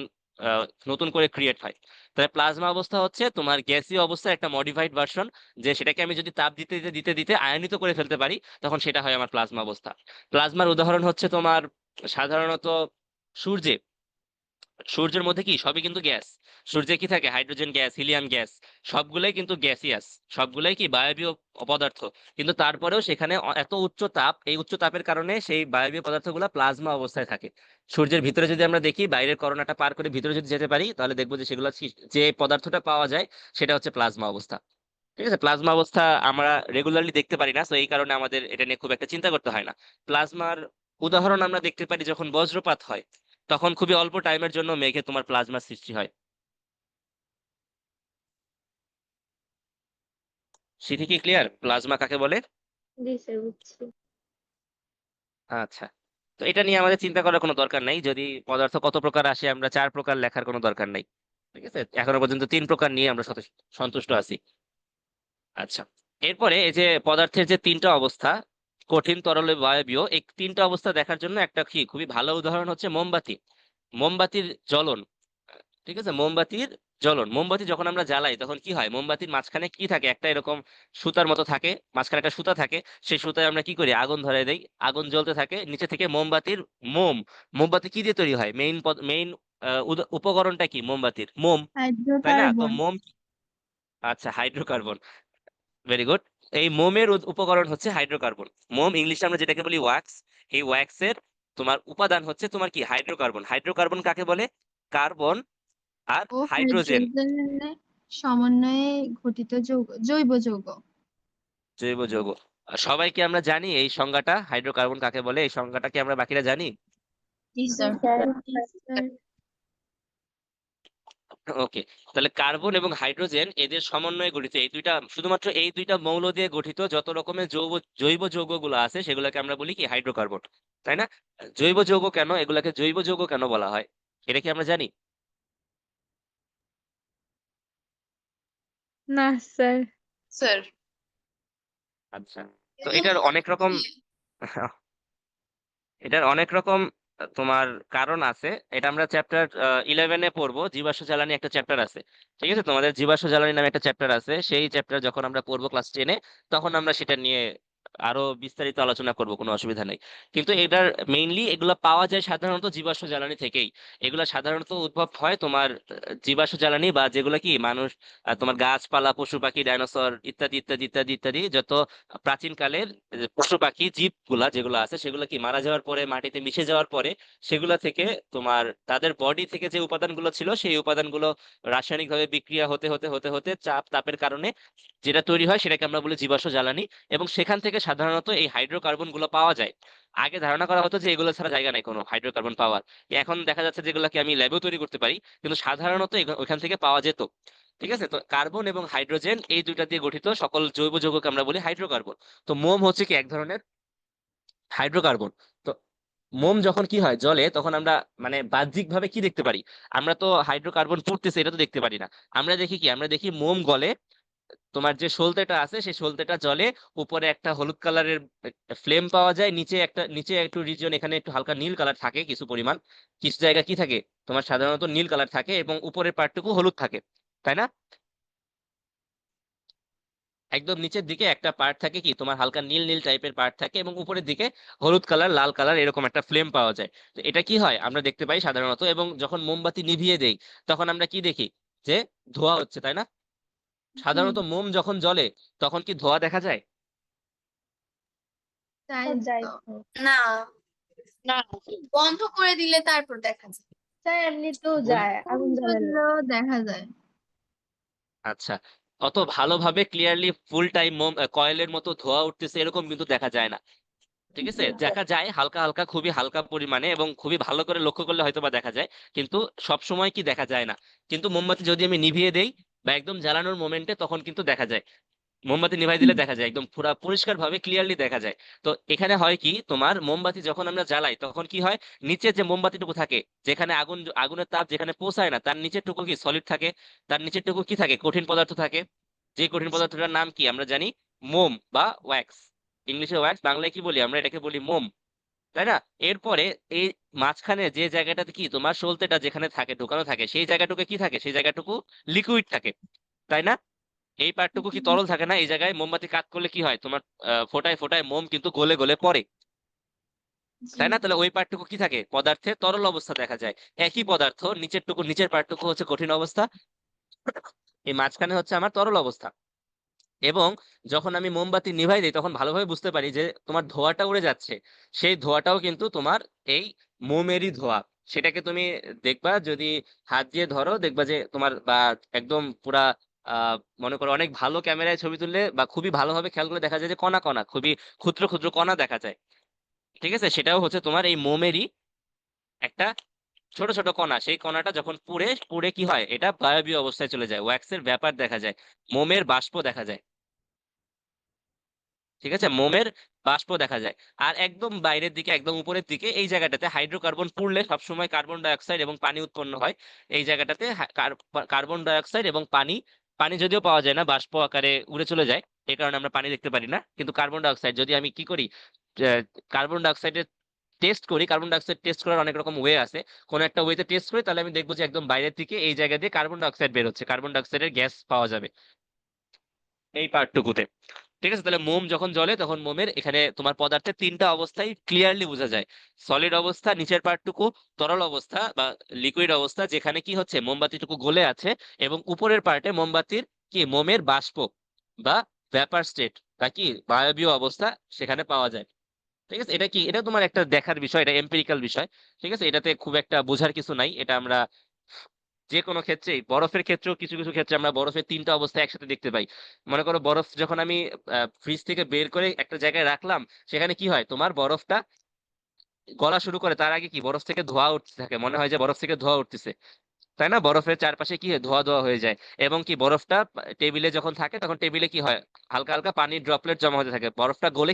নতুন করে ক্রিয়েট হয়। তাহলে প্লাজমা অবস্থা হচ্ছে তোমার গ্যাসীয় অবস্থার একটা মডিফাইড ভার্সন, যে সেটাকে আমি যদি তাপ দিতে দিতে দিতে দিতে আয়নিত করে ফেলতে পারি, তখন সেটা হয় আমার প্লাজমা অবস্থা। প্লাজমার উদাহরণ হচ্ছে তোমার সাধারণত সূর্যে, সূর্যের মধ্যে কি সবই কিন্তু গ্যাস। সূর্যে কি থাকে? হাইড্রোজেন গ্যাস, হিলিয়াম গ্যাস, সবগুলাই কিন্তু গ্যাসিয়াস, সবগুলাই কি বায়বীয় পদার্থ। কিন্তু তারপরেও সেখানে এত উচ্চ তাপ, এই উচ্চ তাপের কারণে সেই বায়বীয় পদার্থগুলো প্লাজমা অবস্থায় থাকে। সূর্যের ভিতরে যদি আমরা দেখি, বাইরের করোনাটা পার করে ভিতরে যদি যেতে পারি, তাহলে দেখবো যে সেগুলো যে পদার্থটা পাওয়া যায় সেটা হচ্ছে প্লাজমা অবস্থা। ঠিক আছে, প্লাজমা অবস্থা আমরা রেগুলারলি দেখতে পারি না, তো এই কারণে আমাদের এটা নিয়ে খুব একটা চিন্তা করতে হয় না। প্লাজমার উদাহরণ আমরা দেখতে পারি যখন বজ্রপাত হয়, তখন খুবই অল্প টাইমের জন্য মেঘে তোমার প্লাজমা সৃষ্টি হয়। সেটি কি ক্লিয়ার প্লাজমা কাকে বলে? জি স্যার, বুঝছি। আচ্ছা, তো এটা নিয়ে আমাদের চিন্তা করার কোনো দরকার নাই। যদি পদার্থ কত প্রকার আসে, আমরা 4 প্রকার লেখার কোনো দরকার নাই। ঠিক আছে, এখনো পর্যন্ত 3 প্রকার নিয়ে আমরা সন্তুষ্ট আছি। আচ্ছা, এরপরে এই যে পদার্থের যে 3টা অবস্থা, কঠিন, তরল, বায়বীয়, এই 3টা অবস্থা দেখার জন্য একটা কি খুবই ভালো উদাহরণ হচ্ছে মোমবাতি। মোমবাতির জ্বলন। ঠিক আছে, মোমবাতির জ্বলন। মোমবাতি যখন আমরা জ্বালাই তখন কি হয়? মোমবাতির মাঝখানে কি থাকে? একটা এরকম সুতার মতো থাকে, মাঝখানে একটা সুতা থাকে। সেই সুতায় আমরা কি করি? আগুন ধরায় দেই, আগুন জ্বলতে থাকে। নিচে থেকে মোমবাতির মোম। মোমবাতি কি দিয়ে তৈরি হয়? মেইন উপকরণটা কি মোমবাতির? মোম, তাই না? তো হাইড্রোকার্বন। মোম, আচ্ছা হাইড্রোকার্বন, ভেরি গুড। এই মোমের উপকরণ হচ্ছে হাইড্রোকার্বন। মোম ইংলিশে আমরা যেটাকে বলি ওয়াক্স, এই ওয়াক্সের তোমার উপাদান হচ্ছে তোমার কি? হাইড্রোকার্বন। হাইড্রোকার্বন কাকে বলে? কার্বন আর ও হাইড্রোজেন, হাইড্রোজেনের সমন্বয়ে গঠিত যৌগ, জৈব যৌগ। জৈব যৌগ। আর সবাই কি আমরা জানি এই সংজ্ঞাটা, হাইড্রোকার্বন কাকে বলে? এই সংজ্ঞাটা কি আমরা বাকিরা জানি? জি জি স্যার। স্যার। ওকে, তাহলে কার্বন এবং হাইড্রোজেন এদের সমন্বয়ে গঠিত এই দুইটা, শুধুমাত্র এই দুইটা মৌল দিয়ে গঠিত যত রকমের জৈব যৌগগুলো আছে সেগুলোকে আমরা বলি কি? হাইড্রোকার্বন, তাই না? জৈব যৌগ কেন, এগুলাকে জৈব যৌগ কেন বলা হয়, এটা কি আমরা জানি? না স্যার। স্যার, আচ্ছা, তো এটার অনেক রকম তোমার কারণ আছে। এটা আমরা চ্যাপ্টার 11-এ পড়বো। জীবাশ্ম জ্বালানি একটা চ্যাপ্টার আছে। ঠিক আছে, তোমাদের জীবাশ্ম জ্বালানি নামে একটা চ্যাপ্টার আছে। সেই চ্যাপ্টার যখন আমরা পড়বো ক্লাস 10-এ, তখন আমরা সেটা নিয়ে আরো বিস্তারিত আলোচনা করব, কোনো অসুবিধা নেই। কিন্তু এটার মেইনলি এগুলা পাওয়া যায় সাধারণত জীবাশ্ম জ্বালানি থেকেই। এগুলা সাধারণত উদ্ভব হয় তোমার জীবাশ্ম জ্বালানি, বা যেগুলা কি মানুষ তোমার গাছপালা, পশু পাখি, ডাইনোসর ইত্যাদি ইত্যাদি ইত্যাদি ইত্যাদি যত প্রাচীন কালের পশু পাখি জীবগুলা যেগুলো আছে, সেগুলো কি মারা যাওয়ার পরে, মাটিতে মিশে যাওয়ার পরে, সেগুলা থেকে তোমার তাদের বডি থেকে যে উপাদানগুলো ছিল, সেই উপাদানগুলো রাসায়নিক ভাবে বিক্রিয়া হতে হতে হতে হতে তাপের কারণে যেটা তৈরি হয় সেটাকে আমরা বলি জীবাশ্ম জ্বালানি। এবং সেখান থেকে সাধারণত এই হাইড্রোকার্বন গুলো পাওয়া যায়। আগে ধারণা করা হতো যে এগুলো ছাড়া জায়গা নাই কোনো হাইড্রোকার্বন পাওয়ার। এখন দেখা যাচ্ছে যেগুলোকে আমি ল্যাবেও তৈরি করতে পারি, কিন্তু সাধারণত ওইখান থেকে পাওয়া যেত। ঠিক আছে, তো কার্বন এবং হাইড্রোজেন এই দুইটা দিয়ে গঠিত সকল জৈব যৌগকে আমরা বলি হাইড্রোকার্বন। তো মোম হচ্ছে কি এক ধরনের হাইড্রোকার্বন। তো মোম যখন কি হয় জ্বলে, তখন আমরা মানে বাহ্যিক ভাবে কি দেখতে পারি? আমরা তো হাইড্রোকার্বন পড়তেছে এটা তো দেখতে পারি না। আমরা দেখি কি? আমরা দেখি মোম গলে, তোমার যে সলতেটা আছে সেই সলতেটা জলে, উপরে একটা হলুদ কালারের ফ্লেম পাওয়া যায়, নিচে একটু রিজিয়ন, এখানে একটু হালকা নীল কালার থাকে কিছু পরিমাণ, কিছু জায়গা কি থাকে তোমার সাধারণত নীল কালার থাকে, এবং উপরের পার্টটুকু হলুদ থাকে, তাই না? একদম নিচের দিকে একটা পার্ট থাকে কি তোমার হালকা নীল নীল টাইপের পার্ট থাকে, এবং উপরের দিকে হলুদ কালার, লাল কালার, এরকম একটা ফ্লেম পাওয়া যায়। তো এটা কি হয় আমরা দেখতে পাই সাধারণত। এবং যখন মোমবাতি নিভিয়ে দেই, তখন আমরা কি দেখি? যে ধোঁয়া হচ্ছে, তাই না? সাধারণত মোম যখন জ্বলে তখন কি ধোঁয়া দেখা যায়? তাই যাই তো। না, না বন্ধ করে দিলে তারপর দেখা যায়। স্যার, এমনিতেও বন্ধ, যায় আগুন জ্বালালে। দিলেও দেখা যায়। আচ্ছা, অত ভালোভাবে ক্লিয়ারলি ফুল টাইম মোম কয়েলের মতো ধোঁয়া উঠতেছে এরকম কিন্তু দেখা যায় না। ঠিক আছে, জি স্যার। দেখা যায় হালকা হালকা, খুবই হালকা পরিমাণে, এবং খুবই ভালো করে লক্ষ্য করলে হয়তো বা দেখা যায়, কিন্তু সব সময় কি দেখা যায় না। কিন্তু মোমবাতি যদি আমি নিভিয়ে দেই বা একদম জ্বালানোর মোমেন্টে, তখন কিন্তু দেখা যায়। মোমবাতি নিভাই দিলে দেখা যায়, একদম পুরা পরিষ্কার ভাবে ক্লিয়ারলি দেখা যায়। তো এখানে হয় কি, তোমার মোমবাতি যখন আমরা জ্বালাই তখন কি হয়? নিচে যে মোমবাতিটুকু থাকে, যেখানে আগুনের তাপ যেখানে পৌঁছায় না, তার নিচের টুকু কি সলিড থাকে, তার নিচের টুকু কি থাকে? কঠিন পদার্থ থাকে। যে কঠিন পদার্থটার নাম কি আমরা জানি? মোম বা ওয়্যাক্স। ইংলিশে ওয়্যাক্স, বাংলায় কি বলি আমরা? এটাকে বলি মোম, তাই না? এরপরে এই মাঝখানে যে জায়গাটাতে কি তোমার সলতেটা যেখানে থাকে, ঢোকানো থাকে, সেই জায়গাটুকু কি থাকে? সেই জায়গাটুকু লিকুইড থাকে, তাই না? এই পার্টটুকু কি তরল থাকে না? এই জায়গায় মোমবাতি কাজ করলে কি হয় তোমার? ফোটায় ফোটায় মোম কিন্তু গলে গলে পড়ে। তাই না? তাহলে ওই পার্টটুকু কি থাকে? পদার্থে তরল অবস্থা দেখা যায়। একই পদার্থ নিচের পার্টটুকু হচ্ছে কঠিন অবস্থা, এই মাঝখানে হচ্ছে আমার তরল অবস্থা। এবং যখন আমি মোমবাতি নিভাই দিই তখন ভালোভাবে বুঝতে পারি যে তোমার ধোঁয়াটা উড়ে যাচ্ছে, সেই ধোঁয়াটাও কিন্তু তোমার এই মোমেরই ধোঁয়া। সেটাকে তুমি দেখবা, যদি হাত দিয়ে ধরো দেখবা যে তোমার, বা একদম পুরা আহ মনে করো অনেক ভালো ক্যামেরায় ছবি তুললে বা খুবই ভালোভাবে খেয়াল করে দেখা যায় যে কণা কণা, খুবই ক্ষুদ্র ক্ষুদ্র কণা দেখা যায়। ঠিক আছে, সেটাও হচ্ছে তোমার এই মোমেরই একটা ছোট ছোট কণা। সেই কণাটা যখন পুড়ে পুড়ে কি হয়, এটা বায়বীয় অবস্থায় চলে যায়, ওয়্যাক্সের ব্যাপার দেখা যায়, মোমের বাষ্প দেখা যায়। ঠিক আছে, মোমের বাষ্প দেখা যায়। আর একদম বাইরের দিকে, একদম উপরের দিকে এই জায়গাটাতে হাইড্রোকার্বন পুড়লে সবসময় কার্বন ডাই অক্সাইড এবং পানি উৎপন্ন হয়। এই জায়গাটাতে কার্বন ডাই অক্সাইড এবং পানি, পানি যদিও পাওয়া যায় না, বাষ্প আকারে উড়ে চলে যায়, এই কারণে আমরা পানি দেখতে পারি না। কিন্তু কার্বন ডাই অক্সাইড যদি আমি কি করি, কার্বন ডাই অক্সাইডের টেস্ট করি, কার্বন ডাই অক্সাইড টেস্ট করার অনেক রকম ওয়ে আছে, কোন একটা ওয়েতে টেস্ট করি, তাহলে আমি দেখবো যে একদম বাইরের থেকে এই জায়গা দিয়ে কার্বন ডাই অক্সাইড বের হচ্ছে, কার্বন ডাই অক্সাইডের গ্যাস পাওয়া যাবে এই পার্টটুকুতে। ঠিক আছে, তাহলে মোম যখন জ্বলে তখন মোমের এখানে তোমার পদার্থের তিনটা অবস্থায় ক্লিয়ারলি বোঝা যায়। সলিড অবস্থা, নিচের পার্টটুকু তরল অবস্থা বা লিকুইড অবস্থা, যেখানে কি হচ্ছে মোমবাতিটুকু গলে আছে, এবং উপরের পার্টে মোমবাতির কি মোমের বাষ্প বা ভ্যাপার স্টেট বা কি বায়বীয় অবস্থা সেখানে পাওয়া যায়। ঠিক আছে, এটা কি, এটা তোমার একটা দেখার বিষয়, এটা এম্পিরিক্যাল বিষয়। ঠিক আছে, এটাতে খুব একটা বোঝার কিছু নাই, এটা আমরা যে কোনো ক্ষেত্রেই, বরফের ক্ষেত্রেও কিছু কিছু ক্ষেত্রে আমরা বরফের তিনটা অবস্থা একসাথে দেখতে পাই। মনে করো বরফ যখন আমি ফ্রিজ থেকে বের করে একটা জায়গায় রাখলাম, সেখানে কি হয়, তোমার বরফটা গলা শুরু করে, তার আগে কি বরফ থেকে ধোঁয়া উঠতে থাকে, মনে হয় যে বরফ থেকে ধোঁয়া উঠতেছে, তাই না? বরফের চারপাশে কি হয়, ধোঁয়া ধোঁয়া হয়ে যায়। এবং কি বরফটা টেবিলে যখন থাকে তখন টেবিলে কি হয়, হালকা হালকা পানির ড্রপলেট জমা হতে থাকে, বরফটা গলে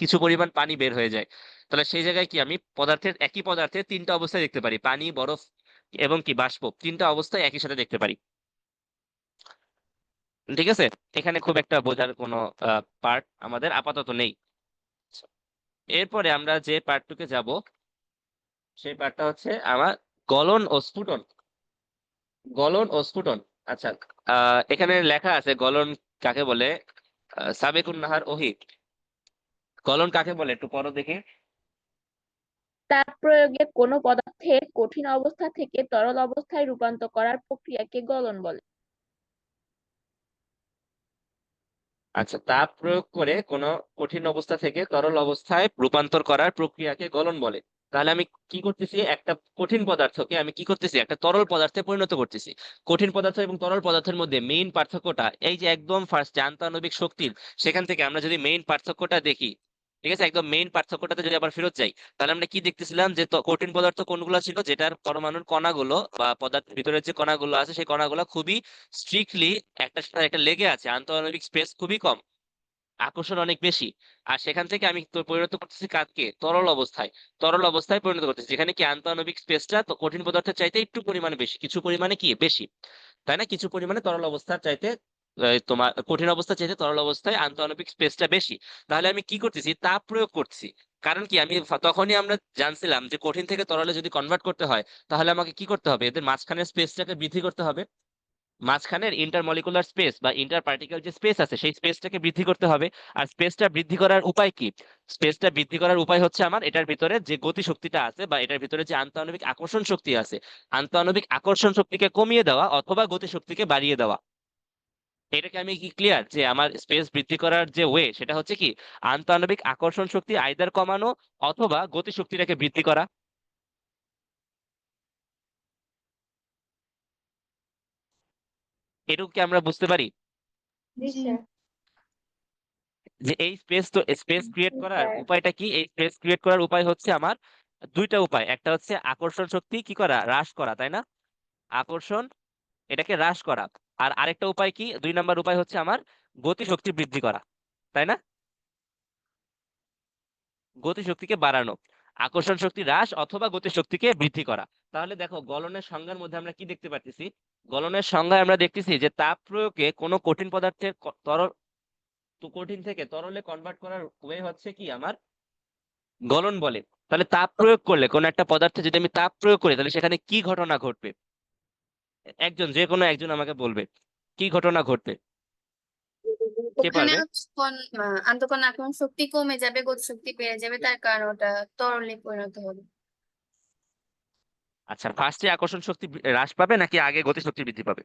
কিছু পরিমাণ পানি বের হয়ে যায়। তাহলে সেই জায়গায় কি আমি একই পদার্থের তিনটা অবস্থায় দেখতে পারি, পানি, বরফ এবং কি বাষ্প, তিনটা অবস্থায় একই সাথে দেখতে পারি। ঠিক আছে, এখানে খুব একটা বোঝার কোনো পার্ট আমাদের আপাতত নেই। এরপরে আমরা যে পার্টটুকে যাব, সেই পার্টটা হচ্ছে আমার গলন ও স্ফুটন। গলন ও স্ফুটন। আচ্ছা, এখানে লেখা আছে গলন কাকে বলে। সাবেকুন নাহার ওহি, গলন কাকে বলে একটু পড়ো দেখি। তাপ প্রয়োগে কোনো পদার্থের কঠিন অবস্থা থেকে তরল অবস্থায় রূপান্তর করার প্রক্রিয়াকে গলন বলে। আচ্ছা, তাপ প্রয়োগ করে কোনো কঠিন অবস্থা থেকে তরল অবস্থায় রূপান্তর করার প্রক্রিয়াকে গলন বলে। তাহলে আমি কি করতেছি, একটা কঠিন পদার্থকে আমি কি করতেছি, একটা তরল পদার্থে পরিণত করতেছি। কঠিন পদার্থ এবং তরল পদার্থের মধ্যে মেইন পার্থক্যটা এই যে একদম ফার্স্ট আন্তঃআণবিক শক্তির, সেখান থেকে আমরা যদি মেইন পার্থক্যটা দেখি, ঠিক আছে, একদম মেইন পার্থক্যটাতে যদি আবার ফেরত যাই, তাহলে আমরা কি দেখতেছিলাম যে কঠিন পদার্থ কোনগুলো ছিল, যেটার পরমাণুর কণাগুলো বা পদার্থের ভিতরের যে কণাগুলো আছে সেই কণাগুলো খুবই স্ট্রিক্টলি একটার সাথে একটা লেগে আছে, আন্তঃআণবিক স্পেস খুবই কম, আকর্ষণ অনেক বেশি। আর সেখান থেকে আমি তো পরিণত করতেছি কাকে, তরল অবস্থায়। তরল অবস্থায় পরিণত করতেছি, যেখানে কি আন্তঃআণবিক স্পেসটা তো কঠিন পদার্থের চাইতে একটু পরিমাণে বেশি, কিছু পরিমাণে কি বেশি, তাই না? কিছু পরিমাণে তরল অবস্থার চাইতে তোমার কঠিন অবস্থা চাইতে তরল অবস্থায় আন্তঃআণবিক স্পেসটা বেশি। তাহলে আমি কি করতেছি, তাপ প্রয়োগ করছি। কারণ কি, আমি তখনই আমরা জানছিলাম যে কঠিন থেকে তরলে যদি কনভার্ট করতে হয়, তাহলে আমাকে কি করতে হবে, এদের মাঝখানের স্পেসটাকে বৃদ্ধি করতে হবে। মাঝখানের ইন্টারমলিকুলার স্পেস বা ইন্টার পার্টিকেল যে স্পেস আছে সেই স্পেসটাকে বৃদ্ধি করতে হবে। আর স্পেসটা বৃদ্ধি করার উপায় কি? স্পেসটা বৃদ্ধি করার উপায় হচ্ছে আমার এটার ভিতরে যে গতি শক্তিটা আছে বা এটার ভিতরে যে আন্তঃআণবিক আকর্ষণ শক্তি আছে, আন্তঃআণবিক আকর্ষণ শক্তিকে কমিয়ে দেওয়া অথবা গতি শক্তিকে বাড়িয়ে দেওয়া। এটাকে আমি কি ক্লিয়ার যে আমার স্পেস বৃদ্ধি করার যে ওয়ে সেটা হচ্ছে কি, আন্তঃআণবিক আকর্ষণ শক্তি আইদার কমানো অথবা গতি শক্তিটাকে বৃদ্ধি করা। এটুকু কি আমরা বুঝতে পারি জি জি। স্যার। যে এই স্পেস ক্রিয়েট জি করার স্যার। উপায়টা কি? এই স্পেস ক্রিয়েট করার উপায় হচ্ছে আমার দুইটা উপায়, একটা হচ্ছে আকর্ষণ শক্তি কি করা, হ্রাস করা, তাই না? আকর্ষণ, এটাকে হ্রাস করা। আর আরেকটা উপায় কি, 2 নম্বর উপায় হচ্ছে আমার গতি শক্তি বৃদ্ধি করা, তাই না? গতি শক্তিকে বাড়ানো, আকর্ষণ শক্তি হ্রাস অথবা গতি শক্তিকে বৃদ্ধি করা। তাহলে দেখো গলনের সংজ্ঞার মধ্যে আমরা কি দেখতে পাচ্ছি, গলনের সংজ্ঞায় আমরা দেখতেছি যে তাপ প্রয়োগে কোনো কঠিন পদার্থের তরল, তো কঠিন থেকে তরলে কনভার্ট করার ওয়ে হচ্ছে কি আমার গলন বলে। তাহলে তাপ প্রয়োগ করলে, কোন একটা পদার্থে যদি আমি তাপ প্রয়োগ করি, তাহলে সেখানে কি ঘটনা ঘটবে? যে কোনো একজন আমাকে বলবে কি ঘটনা ঘটবে। কে ওখানে পারবে? হচ্ছে আন্তঃকণা আকর্ষণ শক্তি কমে যাবে, গতিশক্তি বেড়ে যাবে, তার কারণে ওটা তরলে পরিণত হবে। আচ্ছা, ফার্স্টে আকর্ষণ শক্তি হ্রাস পাবে নাকি আগে গতি শক্তি বৃদ্ধি পাবে?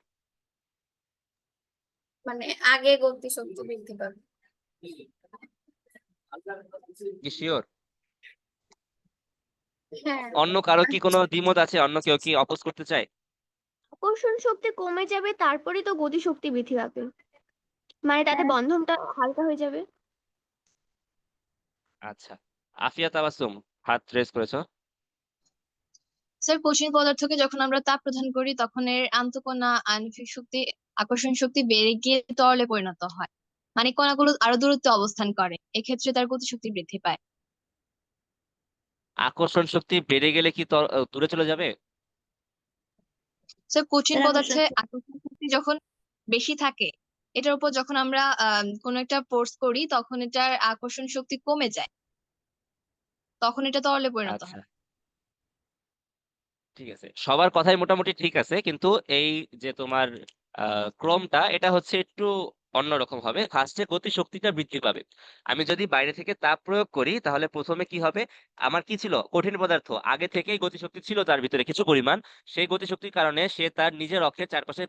মানে আগে গতিশক্তি বৃদ্ধি পাবে। কি শিওর? হ্যাঁ। অন্য কারো কি কোনো দ্বিমত আছে? অন্য কেউ কি অপোজ করতে চায়? আকর্ষণ শক্তি কমে যাবে, তারপরে তো গতি শক্তি বৃদ্ধি পাবে, মানে তাতে হ্যাঁ, বন্ধনটা হালকা হয়ে যাবে। আচ্ছা, আফিয়া তাবাসসুম হাত রেজ করেছো। স্যার কঠিন পদার্থকে যখন আমরা তাপ প্রদান করি তখন এর আন্তঃকণা আণবিক শক্তি আকর্ষণ শক্তি বেড়ে গিয়ে তরলে পরিণত হয়, মানে কণাগুলো আরো দূরত্বে অবস্থান করে, এক্ষেত্রে তার গতিশক্তি বৃদ্ধি পায়। আকর্ষণ শক্তি বেড়ে গেলে কি দূরে চলে যাবে? স্যার কঠিন স্যার পদার্থে আকর্ষণ শক্তি যখন বেশি থাকে, এটার উপর যখন আমরা কোনো একটা ফোর্স করি তখন এটার আকর্ষণ শক্তি কমে যায়, তখন এটা তরলে পরিণত আচ্ছা, হয়। ঠিক আছে, সবার কথাই মোটামুটি ঠিক আছে, কিন্তু এই যে তোমার ক্রমটা এটা হচ্ছে একটু অন্যরকম হবে। ফার্স্টে গতি শক্তিটা বৃদ্ধি পাবে। আমি যদি বাইরে থেকে তাপ প্রয়োগ করি তাহলে প্রথমে কি হবে, আমার কি ছিল, কঠিন পদার্থ আগে থেকেই গতিশক্তি ছিল তার ভিতরে কিছু পরিমাণ। সেই গতিশক্তির কারণে সে তার নিজের অক্ষের চারপাশে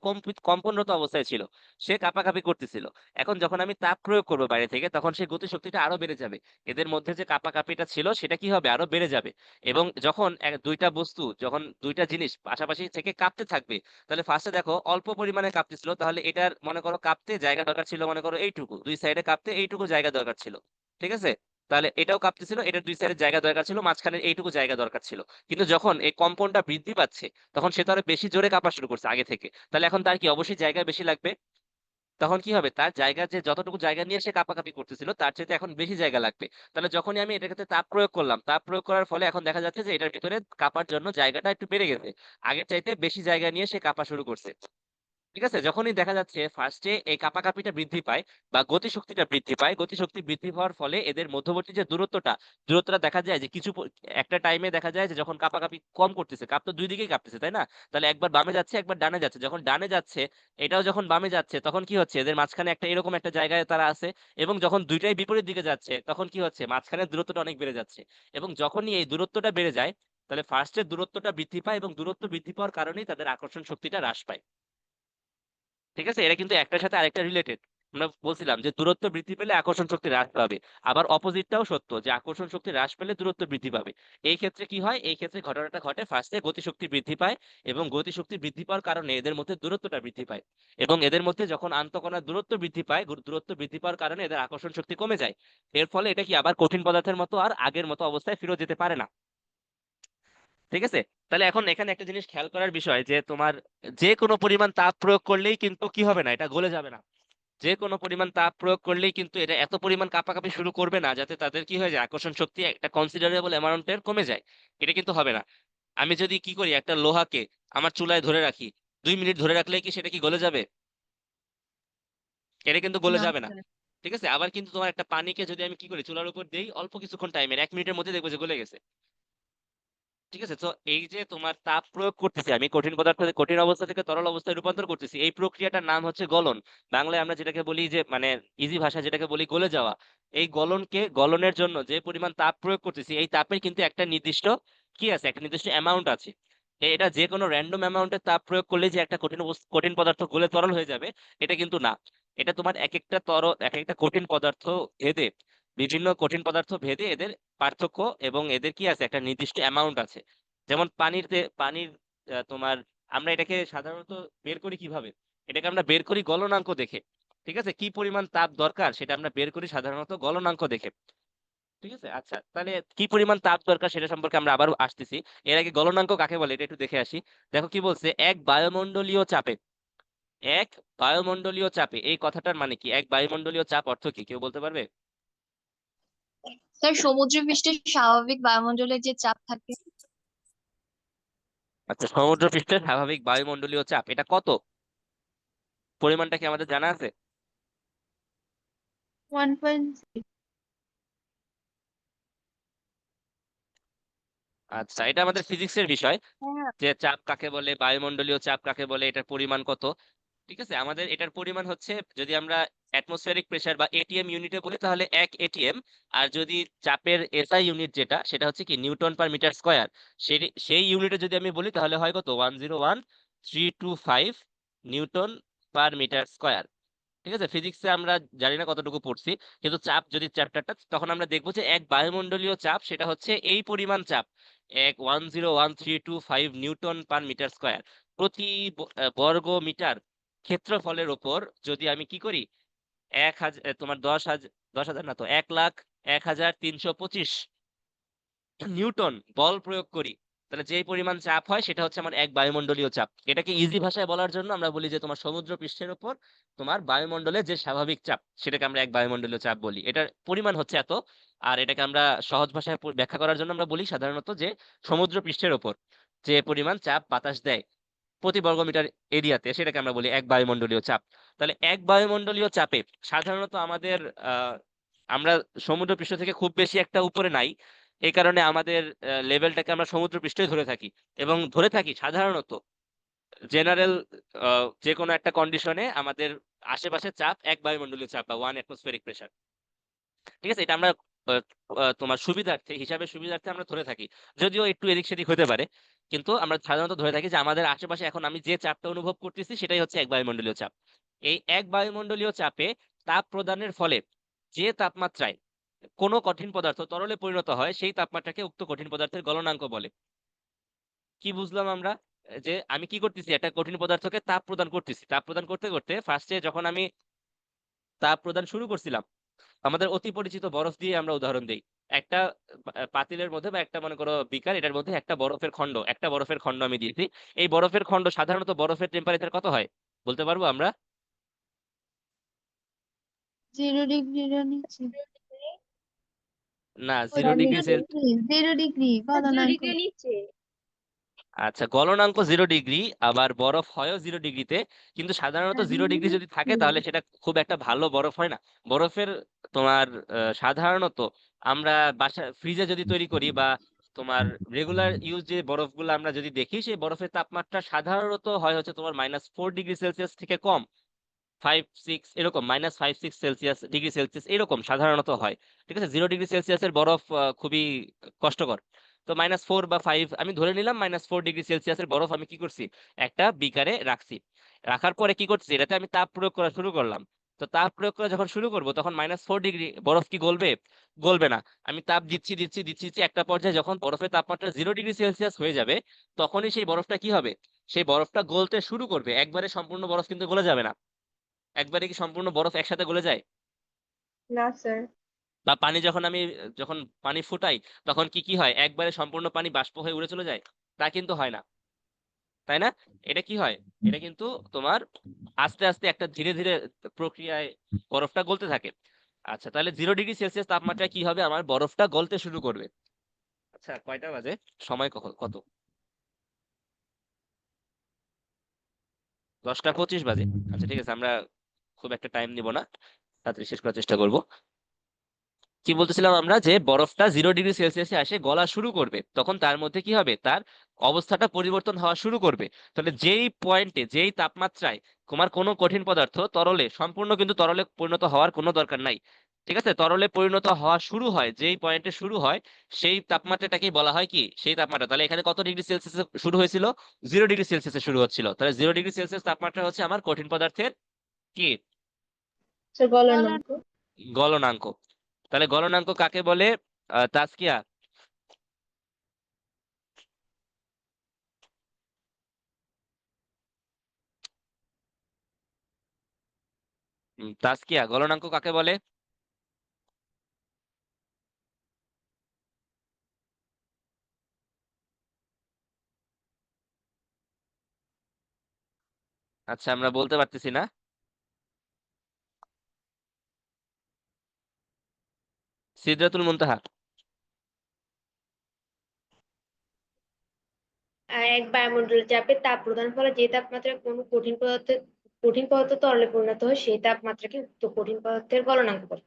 কম্পনরত অবস্থায় ছিল, সে কাঁপাকাঁপি করতেছিল। এখন যখন আমি তাপ প্রয়োগ করবো বাইরে থেকে তখন সেই গতিশক্তিটা আরো বেড়ে যাবে। এদের মধ্যে যে কাঁপাকাঁপিটা ছিল সেটা কি হবে, আরো বেড়ে যাবে। এবং যখন দুইটা বস্তু, যখন দুইটা জিনিস পাশাপাশি থেকে কাঁপতে থাকবে, তাহলে ফার্স্টে দেখো অল্প পরিমাণে কাঁপতেছিল, তাহলে এটার মনে করো কাঁপতে জায়গা দরকার ছিল, মনে করো এইটুকু, দুই সাইডে কাঁপতে এইটুকু জায়গা দরকার ছিল। ঠিক আছে, তাহলে এটাও কাঁপতেছিল, এটার দুই সাইডে জায়গা দরকার ছিল, মাঝখানে এইটুকু জায়গা দরকার ছিল। কিন্তু যখন এই কম্পনটা বৃদ্ধি পাচ্ছে তখন সে তো আরো বেশি জোরে কাঁপা শুরু করছে আগে থেকে, তাহলে এখন তার কি অবশ্যই জায়গা বেশি লাগবে। তখন কি হবে, তার জায়গা যে যতটুকু জায়গা নিয়ে সে কাঁপাকাঁপি করতেছিল তার চাইতে এখন বেশি জায়গা লাগবে। তাহলে যখনই আমি এটার ক্ষেত্রে তাপ প্রয়োগ করলাম, তাপ প্রয়োগ করার ফলে এখন দেখা যাচ্ছে যে এটার ভিতরে কাঁপার জন্য জায়গাটা একটু বেড়ে গেছে, আগের চাইতে বেশি জায়গা নিয়ে সে কাঁপা শুরু করছে। ঠিক আছে, যখনই দেখা যাচ্ছে ফার্স্টে এই কাঁপাকাঁপিটা বৃদ্ধি পায় বা গতিশক্তিটা বৃদ্ধি পায়, গতিশক্তি বৃদ্ধি পাওয়ার ফলে এদের মধ্যবর্তী যে দূরত্বটা দেখা যায় যে একটা টাইমে দেখা যায় যে যখন কাঁপাকাঁপি কম করতেছে, কাঁপ তো দুই দিকেই কাঁপতেছে তাই না, তাহলে একবার বামে যাচ্ছে একবার ডানে যাচ্ছে, যখন ডানে যাচ্ছে এটাও যখন বামে যাচ্ছে তখন কি হচ্ছে, এদের মাঝখানে একটা এরকম একটা জায়গায় তারা আছে। এবং যখন দুইটাই বিপরীত দিকে যাচ্ছে তখন কি হচ্ছে, মাঝখানে দূরত্বটা অনেক বেড়ে যাচ্ছে। এবং যখনই এই দূরত্বটা বেড়ে যায় তাহলে ফার্স্টের দূরত্বটা বৃদ্ধি পায় এবং দূরত্ব বৃদ্ধি পাওয়ার কারণেই তাদের আকর্ষণ শক্তিটা হ্রাস পায়। ঠিক আছে, এরা কিন্তু একটার সাথে আরেকটা রিলেটেড। আমরা বলছিলাম যে দূরত্ব বৃদ্ধি পেলে আকর্ষণ শক্তি হ্রাস পাবে, আবার অপোজিটটাও সত্য যে আকর্ষণ শক্তি হ্রাস পেলে দূরত্ব বৃদ্ধি পাবে। এই ক্ষেত্রে কি হয়, এই ক্ষেত্রে ঘটনাটা ঘটে ফার্স্টে গতিশক্তি বৃদ্ধি পায় এবং গতিশক্তি বৃদ্ধি পাওয়ার কারণে এদের মধ্যে দূরত্বটা বৃদ্ধি পায়। এবং এদের মধ্যে যখন আন্তঃকণার দূরত্ব বৃদ্ধি পায়, দূরত্ব বৃদ্ধি পাওয়ার কারণে এদের আকর্ষণ শক্তি কমে যায়। এর ফলে এটা কি আবার কঠিন পদার্থের মতো আর আগের মতো অবস্থায় ফিরে যেতে পারে না। ঠিক আছে, তাহলে এখন এখানে একটা জিনিস খেয়াল করার বিষয় যে তোমার যে কোনো পরিমাণ তাপ প্রয়োগ করলেই কিন্তু কি হবে না, এটা গলে যাবে না। যে কোনো পরিমাণ তাপ প্রয়োগ করলেই কিন্তু এটা এত পরিমাণ কাঁপাকাঁপি শুরু করবে না যাতে তাদের কি হয়ে যায়, আকর্ষণ শক্তি একটা কনসিডারেবল অ্যামাউন্টের কমে যায়। এটা কিন্তু হবে না। আমি যদি কি করি, একটা লোহাকে আমার চুলায় ধরে রাখি, 2 মিনিট ধরে রাখলেই কি সেটা কি গলে যাবে? এটা কিন্তু গলে না যাবে না। স্যার। ঠিক আছে, আবার কিন্তু তোমার একটা পানিকে যদি আমি কি করি, চুলার উপর দেই অল্প কিছুক্ষণ টাইমের 1 মিনিটের মধ্যে দেখবো যে গলে গেছে। ঠিক আছে, তো এই যে তোমার তাপ প্রয়োগ করতেছি আমি, কঠিন পদার্থ কঠিন অবস্থা থেকে তরল অবস্থায় রূপান্তর করতেছি, এই প্রক্রিয়াটার নাম হচ্ছে গলন। বাংলায় আমরা যেটাকে বলি যে মানে ইজি ভাষা যেটাকে বলি গলে যাওয়া। এই গলনের জন্য যে পরিমাণ তাপ প্রয়োগ করতেছি, এই তাপের কিন্তু একটা নির্দিষ্ট কি আছে, একটা নির্দিষ্ট অ্যামাউন্ট আছে। এটা যে কোনো র্যান্ডম অ্যামাউন্টের তাপ প্রয়োগ করলে যে একটা কঠিন পদার্থ গলে তরল হয়ে যাবে, এটা কিন্তু না। এটা তোমার এক একটা কঠিন পদার্থ ভেদে, বিভিন্ন কঠিন পদার্থ ভেদে এদের পার্থক্য, এবং এদের কি আছে, একটা নির্দিষ্ট অ্যামাউন্ট আছে। যেমন পানির তোমার আমরা এটাকে সাধারণত বের করি কিভাবে, এটাকে আমরা বের করি গলনাঙ্ক দেখে। ঠিক আছে, কি পরিমাণ তাপ দরকার সেটা আমরা বের করি সাধারণত গলনাঙ্ক দেখে। ঠিক আছে, আচ্ছা তাহলে কি পরিমাণ তাপ দরকার সেটা সম্পর্কে আমরা আবার আসতেছি। এর আগে গলনাঙ্ক কাকে বলে এটা একটু দেখে আসি। দেখো কি বলছে, এক বায়ুমণ্ডলীয় চাপে, এই কথাটার মানে কি, এক বায়ুমণ্ডলীয় চাপ অর্থ কি, কেউ বলতে পারবে? স্যার সমুদ্র পৃষ্ঠে স্বাভাবিক বায়ুমণ্ডলের যে চাপ থাকে। আচ্ছা, সমুদ্র পৃষ্ঠের স্বাভাবিক বায়ুমণ্ডলীয় চাপ এটা কত, পরিমাণটা কি আমাদের জানা আছে? 1.6। আচ্ছা, এটা আমাদের ফিজিক্সের বিষয় হ্যাঁ। যে চাপ কাকে বলে, বায়ুমণ্ডলীয় চাপ কাকে বলে, এটার পরিমাণ কত। ঠিক আছে, আমাদের এটার পরিমাণ হচ্ছে, যদি আমরা অ্যাটমসফেরিক প্রেসার বা এটিএম ইউনিটে বলি তাহলে 1 এটিএম, আর যদি চাপের এসআই ইউনিট যেটা সেটা হচ্ছে কি নিউটন পার মিটার স্কয়ার, সেই ইউনিটে যদি আমি বলি তাহলে হয় কত 101,325 নিউটন পার মিটার স্কয়ার। ঠিক আছে, ফিজিক্সে আমরা জানি না কতটুকু পড়ছি, কিন্তু চাপ যদি চ্যাপ্টারটা, তখন আমরা দেখবো যে এক বায়ুমণ্ডলীয় চাপ সেটা হচ্ছে এই পরিমাণ চাপ, 101,325 নিউটন পার মিটার স্কয়ার। প্রতি বর্গ মিটার ক্ষেত্রফলের ওপর যদি আমি কি করি 1,000 তোমার 10,000 না তো 1,01,325 নিউটন বল প্রয়োগ করি, তাহলে যেই পরিমাণ চাপ হয় সেটা হচ্ছে আমার এক বায়ুমণ্ডলীয় চাপ। এটাকে ইজি ভাষায় বলার জন্য আমরা বলি যে তোমার সমুদ্র পৃষ্ঠের উপর তোমার বায়ুমণ্ডলের যে স্বাভাবিক চাপ সেটাকে আমরা এক বায়ুমণ্ডলীয় চাপ বলি, এটার পরিমাণ হচ্ছে এত। আর এটাকে আমরা সহজ ভাষায় ব্যাখ্যা করার জন্য আমরা বলি সাধারণত যে সমুদ্র পৃষ্ঠের উপর যে পরিমাণ চাপ বাতাস দেয় প্রতি বর্গমিটার এরিয়াতে সেটাকে আমরা বলি এক বায়ুমণ্ডলীয় চাপ। তাহলে এক বায়ুমণ্ডলীয় চাপে সাধারণত আমাদের আমরা সমুদ্র পৃষ্ঠ থেকে খুব বেশি একটা উপরে নাই, এই কারণে আমাদের লেভেলটাকে আমরা সমুদ্র পৃষ্ঠই ধরে থাকি, এবং ধরে থাকি সাধারণত জেনারেল যে কোনো একটা কন্ডিশনে আমাদের আশেপাশে চাপ এক বায়ুমণ্ডলীয় চাপ বা 1 অ্যাটমসফেরিক প্রেসার। ঠিক আছে, এটা আমরা তোমার সুবিধার্থে আমরা ধরে থাকি, যদিও একটু এদিক সেদিক হতে পারে, কিন্তু আমরা সাধারণত ধরে থাকি যে আমাদের আশেপাশে এখন আমি যে চাপটা অনুভব করতেছি সেটাই হচ্ছে এক বায়ুমণ্ডলীয় চাপ। এই এক বায়ুমণ্ডলীয় চাপে তাপ প্রদানের ফলে যে তাপমাত্রায় কোনো কঠিন পদার্থ তরলে পরিণত হয় সেই তাপমাত্রাকে উক্ত কঠিন পদার্থের গলনাঙ্ক বলে। কি বুঝলাম আমরা? যে আমি কি করতেছি, একটা কঠিন পদার্থকে তাপ প্রদান করতেছি, তাপ প্রদান করতে করতে ফার্স্টে যখন আমি তাপ প্রদান শুরু করছিলাম, আমাদের অতি পরিচিত বরফ দিয়ে আমরা উদাহরণ দিই। একটা পাতিলের মধ্যে বা একটা মনে করো বিকার, এটার মধ্যে একটা বরফের খণ্ড আমি দিয়েছি। এই বরফের খণ্ড সাধারণত বরফের টেম্পারেচার কত হয় বলতে পারবো আমরা? 0 ডিগ্রির নিচে। না, ওই 0 ডিগ্রি 0 ডিগ্রি গলনাঙ্ক। আচ্ছা, গলনাঙ্ক 0 ডিগ্রি, আবার বরফ হয়ও 0 ডিগ্রিতে, কিন্তু সাধারণত 0 ডিগ্রি যদি থাকে তাহলে সেটা খুব একটা ভালো বরফ হয় না। বরফের তোমার সাধারণত আমরা ফ্রিজে যদি তৈরি করি বা তোমার রেগুলার ইউজ যে বরফগুলো আমরা যদি দেখি, সেই বরফের তাপমাত্রা সাধারণত হয় হচ্ছে তোমার -4 ডিগ্রি সেলসিয়াস থেকে কম, 5-6 এরকম, -5-6 ডিগ্রি সেলসিয়াস এরকম সাধারণত হয়। ঠিক আছে, 0 ডিগ্রি সেলসিয়াসের বরফ খুবই কষ্টকর। তো -4 বা 5 আমি ধরে নিলাম, -4 ডিগ্রি সেলসিয়াসের বরফ আমি কি করছি, একটা বিকারে রাখছি। রাখার পরে কি করছি, এটাতে আমি তাপ প্রয়োগ করা শুরু করলাম। তো তাপ প্রয়োগ করা যখন শুরু করব তখন -4 ডিগ্রি বরফ কি গলবে? গলবে না। আমি তাপ দিচ্ছি দিচ্ছি দিচ্ছি দিচ্ছি, একটা পর্যায়ে যখন বরফের তাপমাত্রা 0 ডিগ্রি সেলসিয়াস হয়ে যাবে তখনই সেই বরফটা কি হবে, সেই বরফটা গলতে শুরু করবে। একবারে সম্পূর্ণ বরফ কিন্তু গলে যাবে না। একবারে কি সম্পূর্ণ বরফ একসাথে গলে যায়? না স্যার। বা পানি যখন পানি ফুটাই তখন কি কি হয়, একবারে সম্পূর্ণ পানি বাষ্প হয়ে উড়ে চলে যায়? তা কিন্তু হয় না, তাই না? এটা কি হয়, এটা কিন্তু তোমার আস্তে আস্তে একটা ধীরে ধীরে প্রক্রিয়ায় বরফটা গলতে থাকে। আচ্ছা, তাহলে 0 ডিগ্রি সেলসিয়াস তাপমাত্রায় কি হবে, আমার বরফটা গলতে শুরু করবে। আচ্ছা, কয়টা বাজে, সময় কত? 10টা 25 বাজে। আচ্ছা ঠিক আছে, আমরা খুব একটা টাইম নিব না, তাড়াতাড়ি শেষ করার চেষ্টা করব। কি বলতেছিলাম আমরা, যে বরফটা 0 ডিগ্রি সেলসিয়াসে আসে গলা শুরু করবে, তখন তার মধ্যে কি হবে, তার অবস্থাটা পরিবর্তন হওয়া শুরু করবে। তাহলে যেই পয়েন্টে, যেই তাপমাত্রায় তোমার কোনো কঠিন পদার্থ তরলে, সম্পূর্ণ কিন্তু তরলে পরিণত হওয়ার কোনো দরকার নাই, ঠিক আছে, তরলে পরিণত হওয়া শুরু হয় যেই পয়েন্টে শুরু হয় সেই তাপমাত্রাটাকেই বলা হয় কি, সেই তাপমাত্রা। তাহলে এখানে কত ডিগ্রি সেলসিয়াসে শুরু হয়েছিল? 0 ডিগ্রি সেলসিয়াসে শুরু হচ্ছিল। তাহলে 0 ডিগ্রি সেলসিয়াস তাপমাত্রা হচ্ছে আমার কঠিন পদার্থের কি, স্যার গলনাঙ্ক। গলনাঙ্ক। তাহলে গলনাঙ্ক কাকে বলে তাসকিয়া? তাসকিয়া, গলনাঙ্ক কাকে বলে? আচ্ছা, আমরা বলতে পারতেছি না। সিদরাতুল মুনতাহা। এক বায়ুমণ্ডলের চাপে তাপ প্রদানের ফলে যে তাপমাত্রায় কোনো কঠিন পদার্থ তরলে পরিণত হয় সেই তাপমাত্রাকে উক্ত কঠিন পদার্থের গলনাঙ্ক বলে।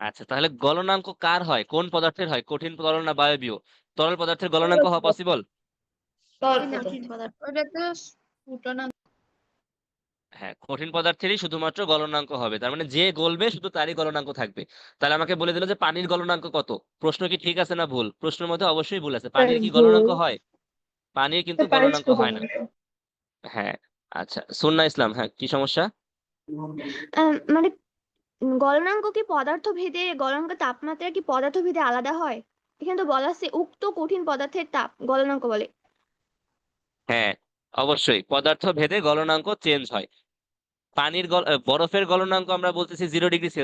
আচ্ছা, তাহলে গলনাঙ্ক কার হয়, কোন পদার্থের হয়, কঠিন তরল না বায়বীয়? তরল পদার্থের গলনাঙ্ক হওয়া পসিবল? তরল কঠিন পদার্থ। পদার্থ, ওটা তো ফুটনাঙ্ক। হ্যাঁ, কঠিন পদার্থেরই শুধুমাত্র গলনাঙ্ক হবে, তার মানে যে গলবে শুধু তারই গলনাঙ্ক থাকবে। তাহলে আমাকে বলে দিল যে পানির গলনাঙ্ক কত। প্রশ্ন কি ঠিক আছে না ভুল? প্রশ্নের মধ্যে অবশ্যই ভুল আছে। পানির কি গলনাঙ্ক হয়? পানির কিন্তু গলনাঙ্ক হয় না। হ্যাঁ, আচ্ছা সুন্না ইসলাম, হ্যাঁ কি সমস্যা? মানে গলনাঙ্ক কি পদার্থ ভেদে গলনাঙ্ক তাপমাত্রা কি পদার্থ ভেদে আলাদা হয়? এখানে তো বলা আছে উক্ত কঠিন পদার্থের তাপ গলনাঙ্ক বলে। হ্যাঁ, অবশ্যই পদার্থ ভেদে গলনাঙ্ক চেঞ্জ হয়। বরফের গলনাঙ্ক আমরা বলতেছি 0°C,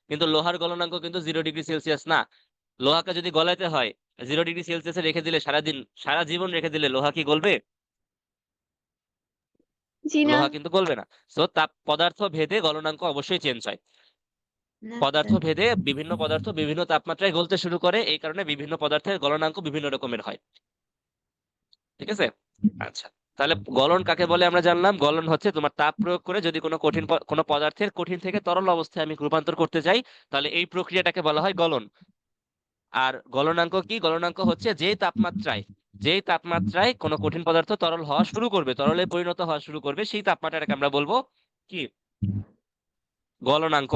কিন্তু লোহার গলনাঙ্ক কিন্তু 0°C না। লোহাকে যদি গলাইতে হয় 0°C রেখে দিলে সারা জীবন রেখে দিলে লোহা কি গলবে? জি না। লোহা কিন্তু গলবে না। সো পদার্থ ভেদে গলনাঙ্ক অবশ্যই চেঞ্জ হয়। না পদার্থ স্যার। ভেদে বিভিন্ন পদার্থ বিভিন্ন তাপমাত্রায় গলতে শুরু করে, এই কারণে বিভিন্ন পদার্থের গলনাঙ্ক বিভিন্ন রকমের হয়। ঠিক আছে, আচ্ছা। তাহলে গলন কাকে বলে আমরা জানলাম। গলন হচ্ছে তোমার তাপ প্রয়োগ করে যদি কোনো পদার্থের কঠিন থেকে তরল অবস্থায় আমি রূপান্তর করতে চাই, তাহলে এই প্রক্রিয়াটাকে বলা হয় গলন। আর গলনাঙ্ক কি? গলনাঙ্ক হচ্ছে যেই তাপমাত্রায় কোনো কঠিন পদার্থ তরল হওয়া শুরু করবে, তরলে পরিণত হওয়া শুরু করবে, সেই তাপমাত্রাটাকে আমরা বলবো কি? গলনাঙ্ক।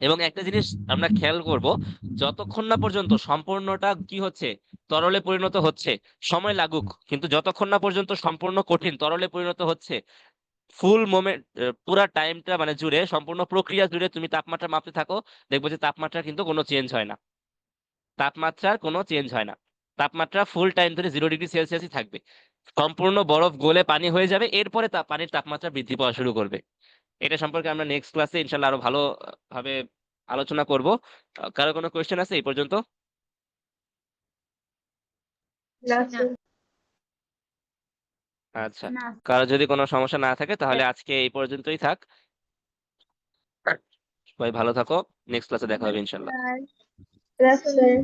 এবং একটা জিনিস আমরা খেয়াল করব, যতক্ষণ না পর্যন্ত সম্পূর্ণটা কি হচ্ছে, তরলে পরিণত হচ্ছে, সময় লাগুক, কিন্তু যতক্ষণ না পর্যন্ত সম্পূর্ণ কঠিন তরলে পরিণত হচ্ছে, ফুল মোমেন্ট পুরা টাইমটা মানে জুড়ে, সম্পূর্ণ প্রক্রিয়া জুড়ে তুমি তাপমাত্রা মাপতে থাকো, দেখবো যে তাপমাত্রা কিন্তু কোনো চেঞ্জ হয় না। তাপমাত্রার কোনো চেঞ্জ হয় না। তাপমাত্রা ফুল টাইম ধরে 0°C থাকবে। সম্পূর্ণ বরফ গলে পানি হয়ে যাবে, এরপরে পানির তাপমাত্রা বৃদ্ধি পাওয়া শুরু করবে। এটা সম্পর্কে আমরা নেক্সট ক্লাসে ইনশাল্লাহ আরো ভালো ভাবে আলোচনা করব। কারো কোনো কোয়েশ্চেন আছে এই পর্যন্ত? না না। স্যার। আচ্ছা, না কারো যদি কোনো সমস্যা না থাকে তাহলে আজকে এই পর্যন্তই থাক। সবাই ভালো থাকো, নেক্সট ক্লাসে দেখা হবে ইনশাল্লাহ। স্যার।